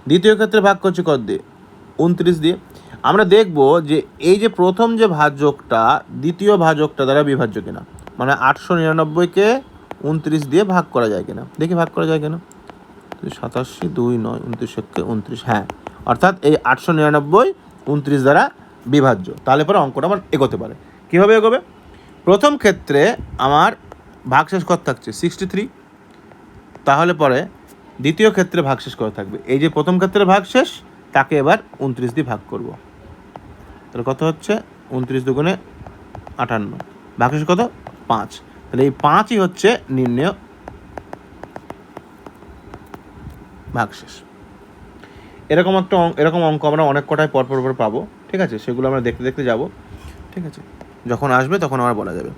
S1: দ্বিতীয় ক্ষেত্রে ভাগ করছি কত দিয়ে, 29 দিয়ে। আমরা দেখব যে এই যে প্রথম যে ভাজকটা দ্বিতীয় ভাজকটা দ্বারা বিভাজ্য কিনা, মানে 899কে 29 দিয়ে ভাগ করা যায় কিনা, দেখি ভাগ করা যায় কিনা। 87, 2, 9, 29, হ্যাঁ, অর্থাৎ এই 899 29 দ্বারা বিভাজ্য। তাহলে পরে অঙ্কটা আমার এগোতে পারে। কীভাবে এগোবে, প্রথম ক্ষেত্রে আমার ভাগশেষ কত থাকছে 63, তাহলে পরে দ্বিতীয় ক্ষেত্রে ভাগশেষ কত থাকবে, এই যে প্রথম ক্ষেত্রে ভাগশেষ তাকে এবার 29 দিয়ে ভাগ করব, তাহলে কত হচ্ছে 29 দুগুণে 58, ভাগশেষ কত 5। তাহলে এই 5ই হচ্ছে নির্ণেয় ভাগশেষ। এরকম অঙ্ক আমরা অনেক কটাই পরপর পাবো। ঠিক আছে, সেগুলো আমরা দেখতে দেখতে যাব। ঠিক আছে, যখন আসবে তখন আমার বলা যাবে।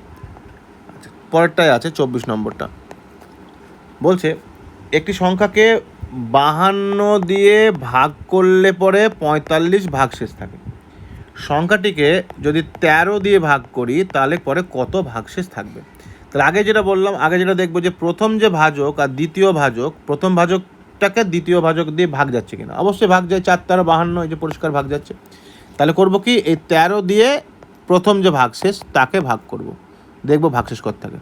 S1: আচ্ছা, পরেরটাই আছে 24 নম্বরটা। বলছে একটি সংখ্যাকে 52 দিয়ে ভাগ করলে পরে 45 ভাগশেষ থাকে। সংখ্যাটিকে যদি 13 দিয়ে ভাগ করি তাহলে পরে কত ভাগশেষ থাকবে। তাহলে আগে যেটা বললাম, আগে যেটা দেখবো যে প্রথম যে ভাজক আর দ্বিতীয় ভাজক, প্রথম ভাজকটাকে দ্বিতীয় ভাজক দিয়ে ভাগ যাচ্ছে কিনা। অবশ্যই ভাগ যায়, 4 13 52, এই যে পরিষ্কার ভাগ যাচ্ছে। তাহলে করব কি, এই 13 দিয়ে প্রথম যে ভাগশেষ তাকে ভাগ করব, দেখব ভাগশেষ কত থাকে।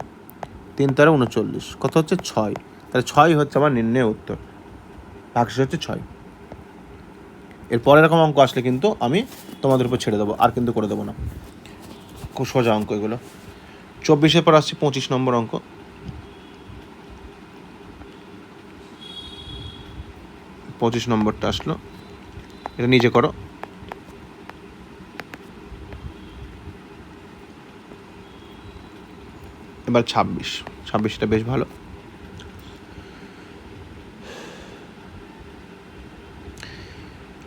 S1: 3 13 39, কত হচ্ছে 6। তাহলে 6 হচ্ছে আমার নির্ণয় উত্তর, ভাগশেষ হচ্ছে 6। এরপর এরকম অঙ্ক আসলে কিন্তু আমি তোমাদের উপর ছেড়ে দেবো, আর কিন্তু করে দেবো না। খুব সোজা অঙ্ক এগুলো। 24-এর পর আসছি 25 নম্বর অঙ্ক। পঁচিশ নম্বরটা আসলো, এটা নিজে করো। এবার 26টা বেশ ভালো।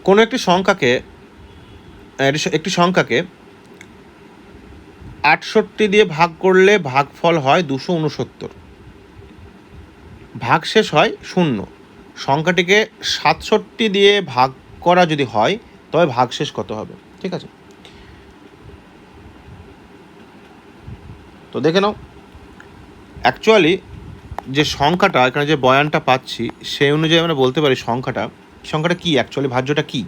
S1: কোনো একটি সংখ্যাকে 68 দিয়ে ভাগ করলে ভাগফল হয় 269, ভাগশেষ হয় 0। সংখ্যাটিকে 67 দিয়ে ভাগ করা যদি হয় তবে ভাগশেষ কত হবে। ঠিক আছে, তো দেখে নাও। অ্যাকচুয়ালি যে সংখ্যাটা এখানে যে বয়ানটা পাচ্ছি সেই অনুযায়ী আমরা বলতে পারি সংখ্যাটা কি, অ্যাকচুয়ালি ভাজ্যটা কি,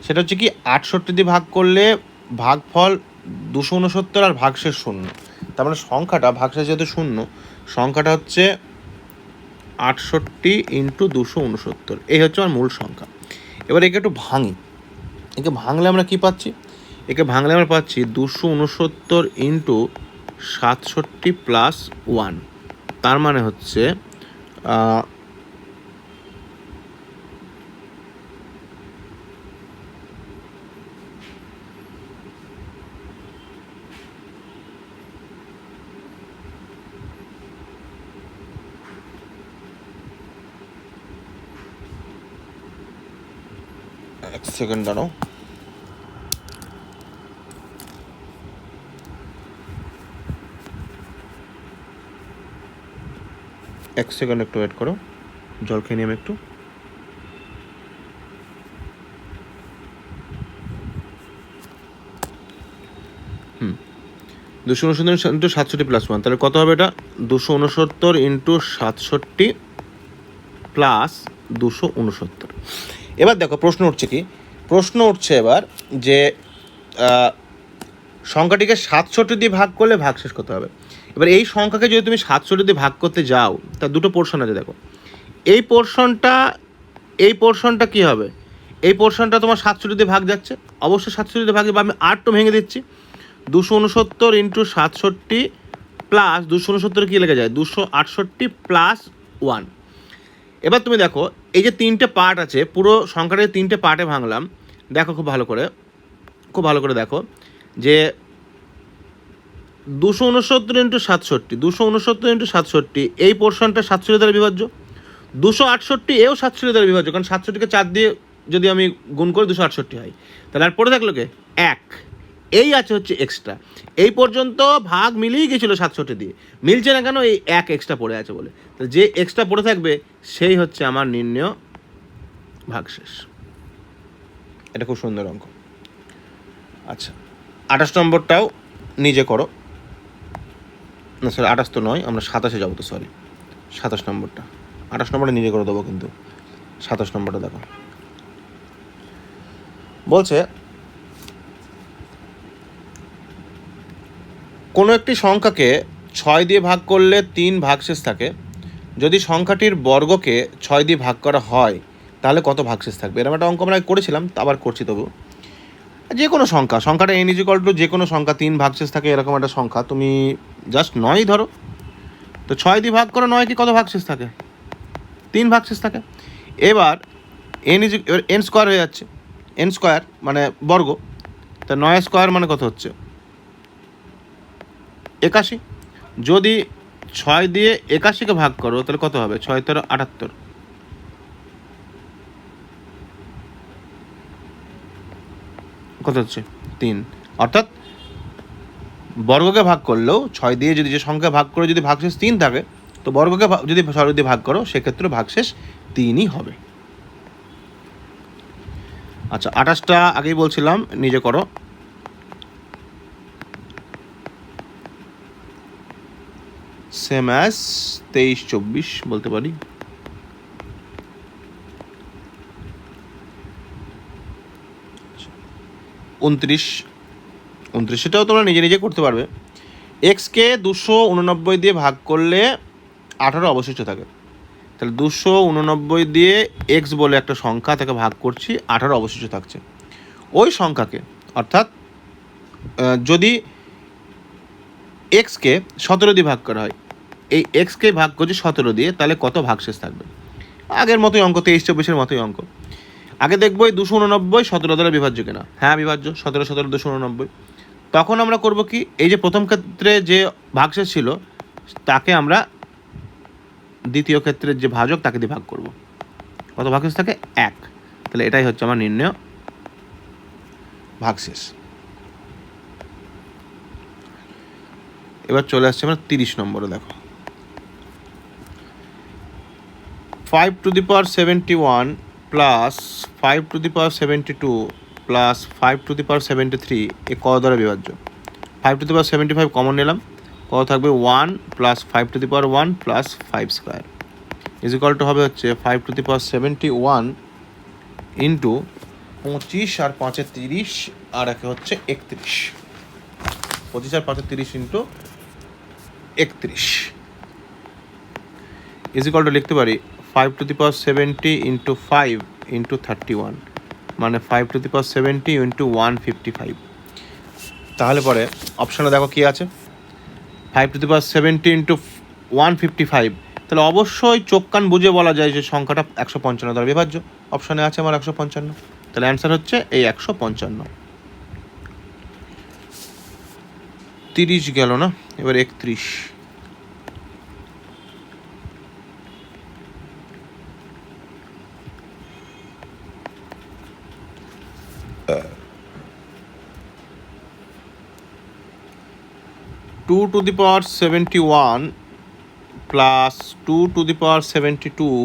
S1: সেটা হচ্ছে কি 68 দিয়ে ভাগ করলে ভাগফল 269 আর ভাগশেষ 0। তার মানে সংখ্যাটা ভাগশেষ যেহেতু 0, সংখ্যাটা হচ্ছে 68 × 269, এই হচ্ছে আমার মূল সংখ্যা। এবার একে একটু ভাঙি, একে ভাঙলে আমরা কি পাচ্ছি, একে ভাঙলে আমরা পাচ্ছি 269 × 67 + 1, তার মানে হচ্ছে এক সেকেন্ড দাঁড়াও, এক সেকেন্ড একটু ওয়েট করো, জল খেয়ে নিই আমি একটু। হুম, 269 × 67 + 1, তাহলে কত হবে এটা, 269 × 67 + 269। এবার দেখো প্রশ্ন উঠছে কি, প্রশ্ন উঠছে এবার যে সংখ্যাটিকে 67 দিয়ে ভাগ করলে ভাগশেষ কত হবে। এবার এই সংখ্যাকে যদি তুমি 67 দিয়ে ভাগ করতে যাও, তার দুটো পোর্শন আছে। দেখো এই পোর্শনটা কি হবে, এই পোর্শনটা তোমার 67 দিয়ে ভাগ যাচ্ছে, অবশ্যই 67 দিয়ে ভাগ যাবে। আমি আরটা ভেঙে দিচ্ছি, 269 × 67 + 269 কী লেগে যায়, 268 + 1। এবার তুমি দেখো এই যে 3টে পার্ট আছে, পুরো সংখ্যাটাকে 3টে পার্টে ভাঙলাম। দেখো খুব ভালো করে দেখো যে 269 × 67, 269 × 67, এই পোর্শনটা 67 দ্বারা বিভাজ্য। 268 এও 67 দ্বারা বিভাজ্য, কারণ 67কে 4 দিয়ে যদি আমি গুণ করি 268 হয়। তাহলে আর পড়ে থাকলো কে, 1, এই আছে হচ্ছে এক্সট্রা। এই পর্যন্ত ভাগ মিলিয়ে গেছিলো 67 দিয়ে, মিলছে না কেন? এই এক এক্সট্রা পড়ে আছে বলে। তো যে এক্সট্রা পড়ে থাকবে সেই হচ্ছে আমার নির্ণেয় ভাগশেষ। এটা খুব সুন্দর অঙ্ক। আচ্ছা, 28 নম্বরটাও নিজে করো। না সরি, 28 তো নয়, আমরা 27-এ যাবো তো, সরি 27 নম্বরটা। 28 নম্বরটা নিজে করে দেবো, কিন্তু 27 নম্বরটা দেখো। বলছে কোনো একটি সংখ্যাকে 6 দিয়ে ভাগ করলে 3 ভাগশেষ থাকে। যদি সংখ্যাটির বর্গকে 6 দিয়ে ভাগ করা হয় তাহলে কত ভাগশেষ থাকবে? এরকম একটা অঙ্ক আমরা করেছিলাম, আবার করছি। তবু যে কোনো সংখ্যাটা n = যে কোনো সংখ্যা 3 ভাগশেষ থাকে, এরকম একটা সংখ্যা তুমি জাস্ট 9 ধরো। তো 6 দিয়ে ভাগ করো 9 কি কত ভাগশেষ থাকে? 3 ভাগশেষ থাকে। এবার n স্কোয়ার হয়ে যাচ্ছে, n স্কোয়ার মানে বর্গ। তা 9 স্কোয়ার মানে কত হচ্ছে? 81। যদি 6 দিয়ে 81কে ভাগ করো তাহলে কত হবে? 6 × 78, কত হচ্ছে? 3। অর্থাৎ বর্গকে ভাগ করলেও 6 দিয়ে যদি যে সংখ্যা ভাগ করে যদি ভাগশেষ 3 থাকে, তো বর্গকে যদি 6 দিয়ে ভাগ করো সেক্ষেত্রে ভাগশেষ 3ই হবে। আচ্ছা, 28টা আগেই বলছিলাম নিজে করো। সেম অ্যাজ 23-24 বলতে পারি। উনত্রিশ, সেটাও তোমরা নিজে নিজে করতে পারবে। এক্সকে 289 দিয়ে ভাগ করলে 18 অবশিষ্ট থাকে। তাহলে 289 দিয়ে এক্স বলে একটা সংখ্যা, তাকে ভাগ করছি, 18 অবশিষ্ট থাকছে। ওই সংখ্যাকে, অর্থাৎ যদি এক্সকে 17 দিয়ে ভাগ করা হয়, এই এক্সকে ভাগ করছি 17 দিয়ে, তাহলে কত ভাগশেষ থাকবে? আগের মতোই অঙ্ক, 23-24-এর মতোই অঙ্ক। আগে দেখবো এই 289 17 দ্বারা বিভাজ্য কিনা। হ্যাঁ বিভাজ্য, 17 17 289। তখন আমরা করব কি, এই যে প্রথম ক্ষেত্রে যে ভাগশেষ ছিল তাকে আমরা দ্বিতীয় ক্ষেত্রের যে ভাজক তাকে দিয়ে ভাগ করব। কত ভাগশেষ থাকে? 1। তাহলে এটাই হচ্ছে আমার নির্ণেয় ভাগশেষ। এবার চলে আসছে আমরা 30 নম্বরে। দেখো 5⁻71 প্লাস 5⁻72 প্লাস 5⁻73 এ কত দ্বারা বিভাজ্য? 5⁻75 কমন নিলাম, কত থাকবে? 1 প্লাস 5⁻1 প্লাস 5 স্কোয়ার = হবে হচ্ছে 5⁻71 ইন্টু 25 আর 5 30 আর একে হচ্ছে 31। 25 আর 5 30 ইন্টু 31 লিখতে পারি 5⁻70 ইন্টু 5 ইন্টু 31, মানে 5⁻70 ইন্টু 155। তাহলে পরে অপশানে দেখো কী আছে? 5⁻70 ইন্টু 155। তাহলে অবশ্যই চোখ কান বুঝে বলা যায় যে সংখ্যাটা 155 দ্বারা বিভাজ্য। অপশানে আছে আমার 155। তাহলে অ্যান্সার হচ্ছে এই 155। 30 গেল না, এবার 31। Two to the power 71 plus 2⁻72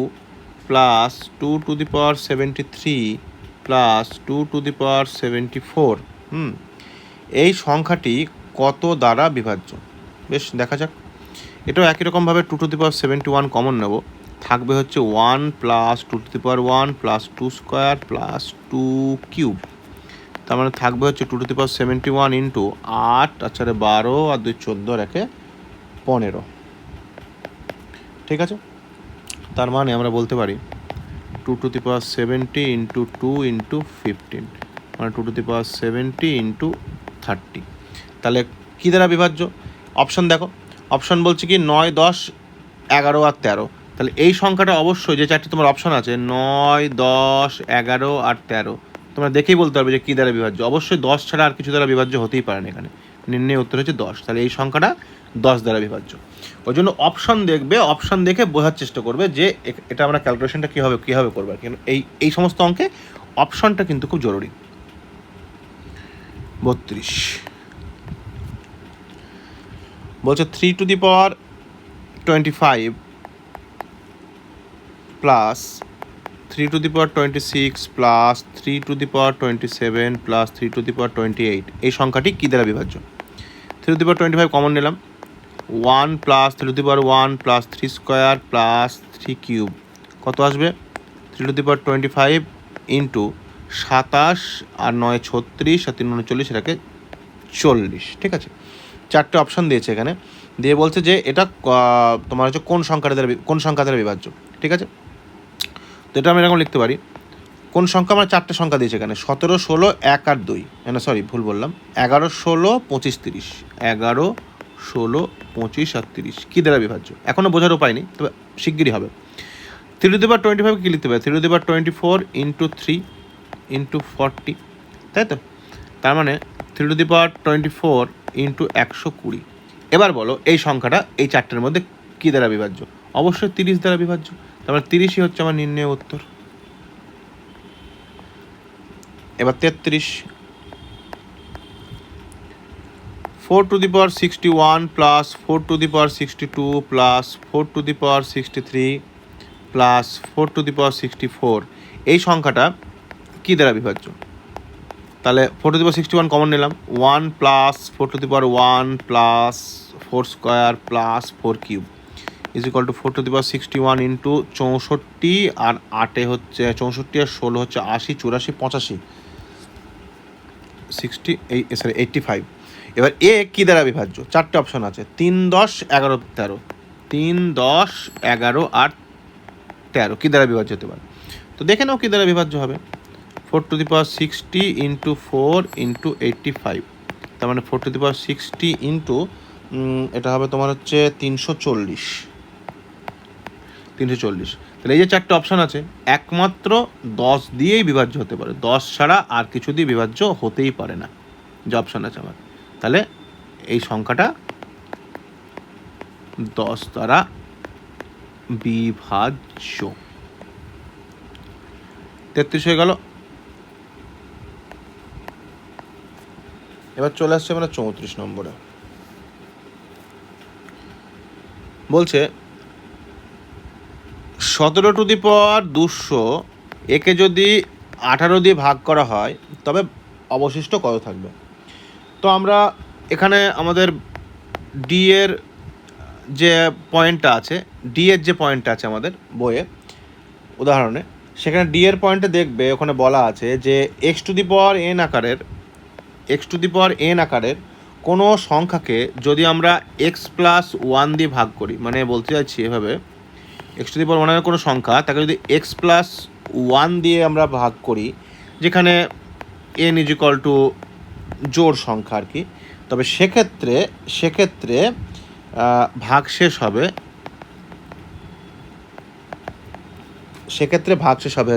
S1: plus 2⁻73 plus 2⁻74, এই সংখ্যাটি কত দ্বারা বিভাজ্য? বেশ, দেখা যাক। এটাও একই রকমভাবে 2⁻71 কমন নেব, থাকবে হচ্ছে 1 plus 2⁻1 plus 2 square plus 2 cube. তার মানে থাকবে হচ্ছে 2⁻71 ইন্টু 8 আর 4 12 আর 2 14 আর 1 15। ঠিক আছে, তার মানে আমরা বলতে পারি 2⁻70 ইন্টু 2 ইন্টু 15, মানে 2⁻70 ইন্টু 30। তাহলে কী দ্বারা বিভাজ্য? অপশান দেখো, অপশান বলছে কি 9 10 11 আর 13। তাহলে এই সংখ্যাটা অবশ্যই, যে চারটি তোমার অপশান আছে 9 10 11 আর 13, তোমরা দেখেই বলতে পারবে যে কী দ্বারা বিভাজ্য। অবশ্যই 10 ছাড়া আর কিছু দ্বারা বিভাজ্য হতেই পারে না। এখানে নির্ণয় উত্তর হচ্ছে 10। তাহলে এই সংখ্যাটা 10 দ্বারা বিভাজ্য। ওই জন্য অপশান দেখবে, অপশান দেখে বোঝার চেষ্টা করবে যে এটা আমরা ক্যালকুলেশনটা কীভাবে করবো। এই সমস্ত অঙ্কে অপশানটা কিন্তু খুব জরুরি। 32 বলছে 3 to the power 25 plus 3 to the power 26 plus 3 to the power 27 plus 3 to the power 28 এই সংখ্যাটি কী দ্বারা বিভাজ্য? 3 টু দি পাওয়ার 25 কমন নিলাম, 1 plus 3 to the power 1 plus 3 square plus 3 cube কত আসবে? 3 টু দি পাওয়ার 25 ইন্টু 27 আর 9 36 আর 3 39 এটাকে 40, ঠিক আছে। চারটে অপশান দিয়েছে এখানে, দিয়ে বলছে যে এটা তোমার হচ্ছে কোন সংখ্যা দ্বারা বিভাজ্য, ঠিক আছে। তো এটা আমি এরকম লিখতে পারি, কোন সংখ্যা, আমার চারটে সংখ্যা দিয়েছে এখানে, 17 16 1 আর 2, না সরি ভুল বললাম, 11 16 25 30, 11 16 25 আর 30 কী দ্বারা বিভাজ্য? এখনও বোঝার উপায় নেই, তবে শিগগিরই হবে। 3 টু দি পাওয়ার 25 কী লিখতে পারে? 3 to the power 24 into 3 into 40, তাই তো? তার মানে 3 টু দি পাওয়ার 24 ইন্টু 120। এবার বলো এই সংখ্যাটা এই চারটের মধ্যে কী দ্বারা বিভাজ্য? অবশ্যই 30 দ্বারা বিভাজ্য। তারপরে 30ই হচ্ছে আমার নির্ণয় উত্তর। এবার 33, 4 to the power 61 plus 4 to the power 62 plus 4 to the power 63 plus 4 to the power 64 এই সংখ্যাটা কী দ্বারা বিভাজ্য? তাহলে 4 টু দি পাওয়ার 61 কমন নিলাম, 1 plus 4 to the power 1 plus 4 square plus 4 cube is equal two 4 to the power 61 into 64 আর 8 হচ্ছে 64 আর 16 হচ্ছে 80 84 85 85। এবার এ কী দ্বারা বিভাজ্য? চারটে অপশন আছে, 3 10 11 13, 3 10 11 আর 13 কী দ্বারা বিভাজ্য হতে পারে? তো দেখে নাও কী দ্বারা বিভাজ্য হবে। 4 to the power 60 into 4 into 85, তার মানে 4 টু দি পাওয়ার 60 ইন্টু এটা হবে তোমার হচ্ছে 340। তাহলে এই যে চারটে অপশান আছে, একমাত্র 10 দিয়েই বিভাজ্য হতে পারে, 10 ছাড়া আর কিছু দিয়ে বিভাজ্য হতেই পারে না যে অপশান আছে আমার। তাহলে এই সংখ্যাটা 10 দ্বারা বিভাজ্য। 33 হয়ে গেল। এবার চলে আসছে আমরা 34 নম্বরে। বলছে 17 টু দি পাওয়ার 200 একে যদি 18 দিয়ে ভাগ করা হয় তবে অবশিষ্ট কত থাকবে? তো আমরা এখানে আমাদের ডি এর যে পয়েন্টটা আছে, আমাদের বইয়ে উদাহরণে, সেখানে ডি এর পয়েন্টে দেখবে ওখানে বলা আছে যে x two the power N আকারের কোনো সংখ্যাকে যদি আমরা এক্স প্লাস 1 দিয়ে ভাগ করি, মানে বলতে চাইছি এভাবে, এক্স টু দি পাওয়ার 1 কোনো সংখ্যা তাকে যদি এক্স প্লাস 1 দিয়ে আমরা ভাগ করি, যেখানে এন ইজ ইকুয়াল টু জোড় সংখ্যা আর কি, তবে সেক্ষেত্রে ভাগশেষ হবে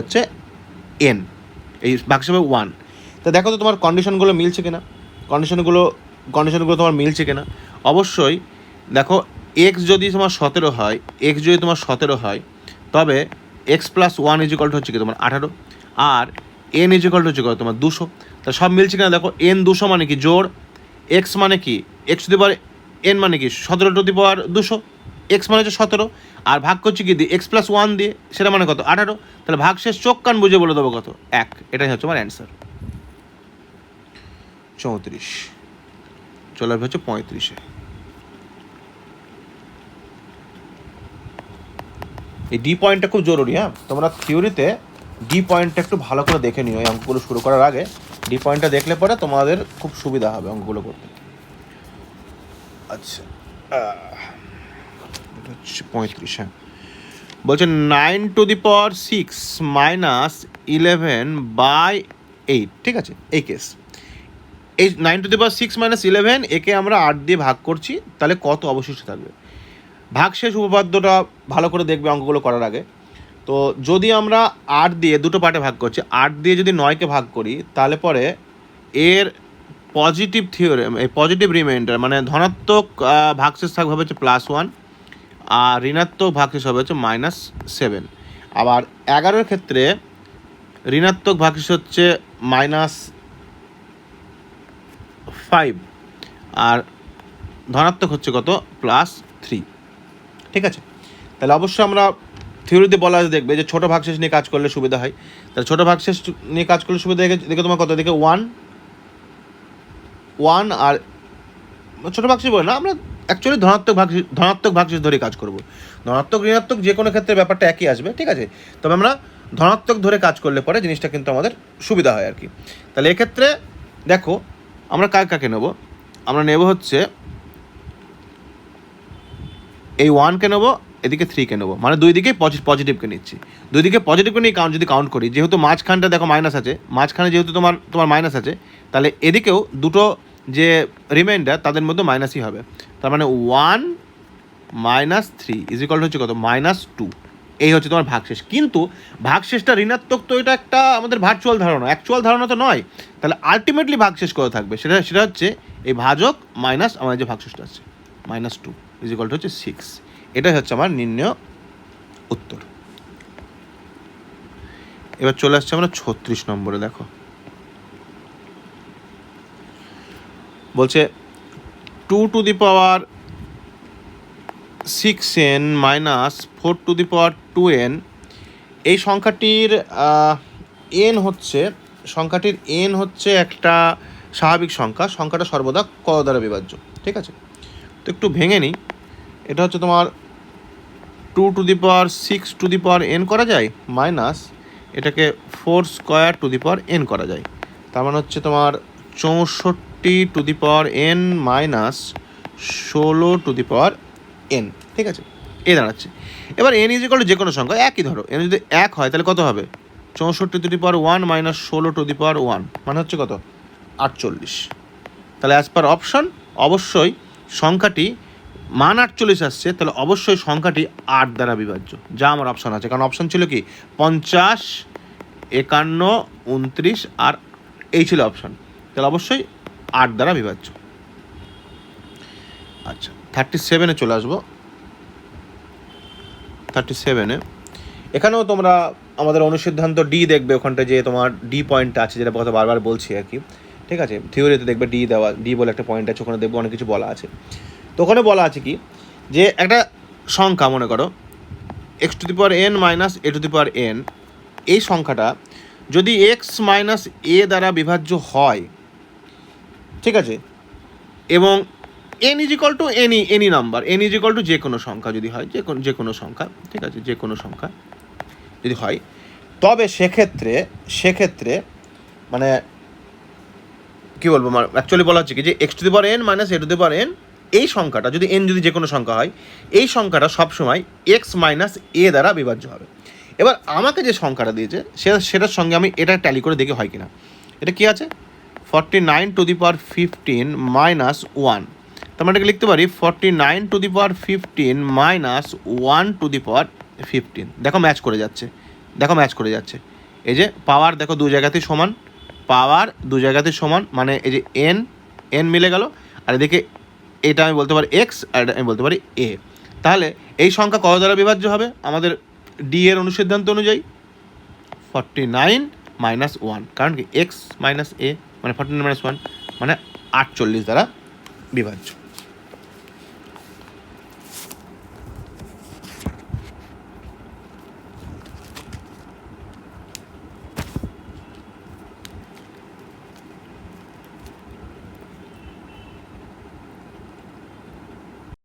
S1: হচ্ছে এন, এই ভাগশেষ হবে 1। তা দেখো তো তোমার কন্ডিশনগুলো মিলছে কিনা, কন্ডিশনগুলো তোমার মিলছে কিনা। অবশ্যই দেখো, এক্স যদি তোমার 17 হয়, তবে x plus 1 is equal two হচ্ছে কি তোমার 18, আর এন ইজ ইকুয়াল টু হচ্ছে তোমার 200। তা সব মিলছে কিনা দেখো, এন 200 মানে কি জোড়, এক্স মানে কি x two the power N মানে কি 17 টু দি পাওয়ার 200, এক্স মানে হচ্ছে 17, আর ভাগ করছি কি দিয়ে এক্স প্লাস 1 দিয়ে, সেটা মানে কত 18। তাহলে ভাগশেষ চোখ কান বুঝে বলে দেবো কত 1, এটাই হচ্ছে আমার অ্যান্সার। 34 চলে আসবে হচ্ছে 35-এ। এই ডি পয়েন্টটা খুব জরুরি, হ্যাঁ, তোমরা থিওরিতে ডি পয়েন্টটা একটু ভালো করে দেখে নিও এই অঙ্কগুলো শুরু করার আগে। ডি পয়েন্টটা দেখলে পরে তোমাদের খুব সুবিধা হবে অঙ্কগুলো করতে। আচ্ছা, এটা হচ্ছে 35, হ্যাঁ। বলছে 9 টু দি পাওয়ার 6 মাইনাস 11/8, ঠিক আছে, এই কেস। এই 9 টু দি পাওয়ার 6 মাইনাস 11 একে আমরা 8 দিয়ে ভাগ করছি, তাহলে কত অবশিষ্ট থাকবে? ভাগশেষ উপপাদ্যটা ভালো করে দেখবে অঙ্কগুলো করার আগে। তো যদি আমরা 8 দিয়ে দুটো পার্টে ভাগ করছি, 8 দিয়ে যদি 9কে ভাগ করি, তাহলে পরে এর পজিটিভ থিওরেম, এই পজিটিভ রিমাইন্ডার মানে ধনাত্মক ভাগশেষ থাকবে হচ্ছে +1, আর ঋণাত্মক ভাগশেষ হবে হচ্ছে -7। আবার 11-এর ক্ষেত্রে ঋণাত্মক ভাগশেষ হচ্ছে 5 আর ধনাত্মক হচ্ছে কত +3। ঠিক আছে, তাহলে অবশ্যই আমরা থিওরিতে বলা আছে দেখবে যে ছোটো ভাগশেষ নিয়ে কাজ করলে সুবিধা হয়। তাহলে ছোটো ভাগশেষ নিয়ে কাজ করলে সুবিধা দেখে তোমার কত, দেখে 1 আর ছোটো ভাগশেষ বলে না, আমরা অ্যাকচুয়ালি ধনাত্মক ভাগশেষ ধরে কাজ করব। ধনাত্মক ঋণাত্মক যে কোনো ক্ষেত্রে ব্যাপারটা একই আসবে, ঠিক আছে। তবে আমরা ধনাত্মক ধরে কাজ করলে পরে জিনিসটা কিন্তু আমাদের সুবিধা হয় আর কি। তাহলে এক্ষেত্রে দেখো আমরা কাকে নেব, আমরা নেব হচ্ছে এই 1কে নেবো, এদিকে 3কে নেবো, মানে দুই দিকেই পজিটিভকে নিচ্ছি। দুই দিকে পজিটিভকে নিয়ে যদি কাউন্ট করি, যেহেতু মাঝখানটা দেখো মাইনাস আছে, মাঝখানে যেহেতু তোমার মাইনাস আছে, তাহলে এদিকেও দুটো যে রিমাইন্ডার তাদের মধ্যে মাইনাসই হবে। তার মানে 1 - 3 = হচ্ছে কত -2। এই হচ্ছে তোমার ভাগশেষ। কিন্তু ভাগশেষটা ঋণাত্মক, তো এটা একটা আমাদের ভার্চুয়াল ধারণা, অ্যাকচুয়াল ধারণা তো নয়। তাহলে আলটিমেটলি ভাগশেষ কত থাকবে, সেটা হচ্ছে এই ভাজক মাইনাস আমাদের যে ভাগশেষটা আছে -2 = হচ্ছে 6। এটাই হচ্ছে আমার নির্ণয় উত্তর। এবার চলে আসছে আমরা 36 নম্বরে। দেখো বলছে 2⁻6n - 4⁻2n এই সংখ্যাটির n হচ্ছে একটা স্বাভাবিক সংখ্যাটা সর্বদা কত দ্বারা বিভাজ্য। ঠিক আছে, তো একটু ভেঙে নিই। এটা হচ্ছে তোমার 2⁻6n করা যায় মাইনাস এটাকে 4² করা যায়। তার মানে হচ্ছে তোমার 64n - 16n। ঠিক আছে, এ দাঁড়াচ্ছে। এবার n = যে কোনো সংখ্যা একই ধরো, n যদি 1 হয় তাহলে কত হবে, 64⁻1 - 16⁻1 মানে হচ্ছে কত 48। তাহলে অ্যাজ পার অপশন অবশ্যই সংখ্যাটি মান 48 আসছে, তাহলে অবশ্যই সংখ্যাটি 8 দ্বারা বিভাজ্য, যা আমার অপশন আছে। কারণ অপশন ছিল কি 50, 51, 29 আর এই ছিল অপশন, তাহলে অবশ্যই 8 দ্বারা বিভাজ্য। আচ্ছা 37-এ চলে আসবো। 37-এ এখানেও তোমরা আমাদের অনুসিদ্ধান্ত ডি দেখবে, ওখানটা যে তোমার ডি পয়েন্টটা আছে, যেটা কথা বারবার বলছি আর কি। ঠিক আছে, থিওরিতে দেখবে ডি বলে একটা পয়েন্ট আছে, ওখানে দেখবে অনেক কিছু বলা আছে। তো ওখানে বলা আছে কি, যে একটা সংখ্যা মনে করো x⁻n - a⁻n, এই সংখ্যাটা যদি x - a দ্বারা বিভাজ্য হয়, ঠিক আছে, এবং n = এনি নাম্বার, n = যে কোনো সংখ্যা যদি হয়, যে কোনো সংখ্যা, ঠিক আছে, যে কোনো সংখ্যা যদি হয়, তবে সেক্ষেত্রে মানে কী বলবো, অ্যাকচুয়ালি বলা হচ্ছে কি যে x⁻n - a⁻n এই সংখ্যাটা যদি n যদি যে কোনো সংখ্যা হয়, এই সংখ্যাটা সবসময় x - a দ্বারা বিভাজ্য হবে। এবার আমাকে যে সংখ্যাটা দিয়েছে সেটার সঙ্গে আমি এটা ট্যালি করে দেখি হয় কিনা। এটা কি আছে 49⁻15 - 1, তার মানে এটাকে লিখতে পারি 49⁻15 - 1⁻15। দেখো ম্যাচ করে যাচ্ছে, এই যে পাওয়ার দেখো দু জায়গাতেই সমান, মানে এই যে n মিলে গেল, আর এদিকে এটা আমি বলতে পারি x আর এটা আমি বলতে পারি a। তাহলে এই সংখ্যা কত দ্বারা বিভাজ্য হবে আমাদের ডি এর অনুসিদ্ধান্ত অনুযায়ী 49 - 1, কারণ কি x - a মানে 49 - 1 মানে 48 দ্বারা বিভাজ্য।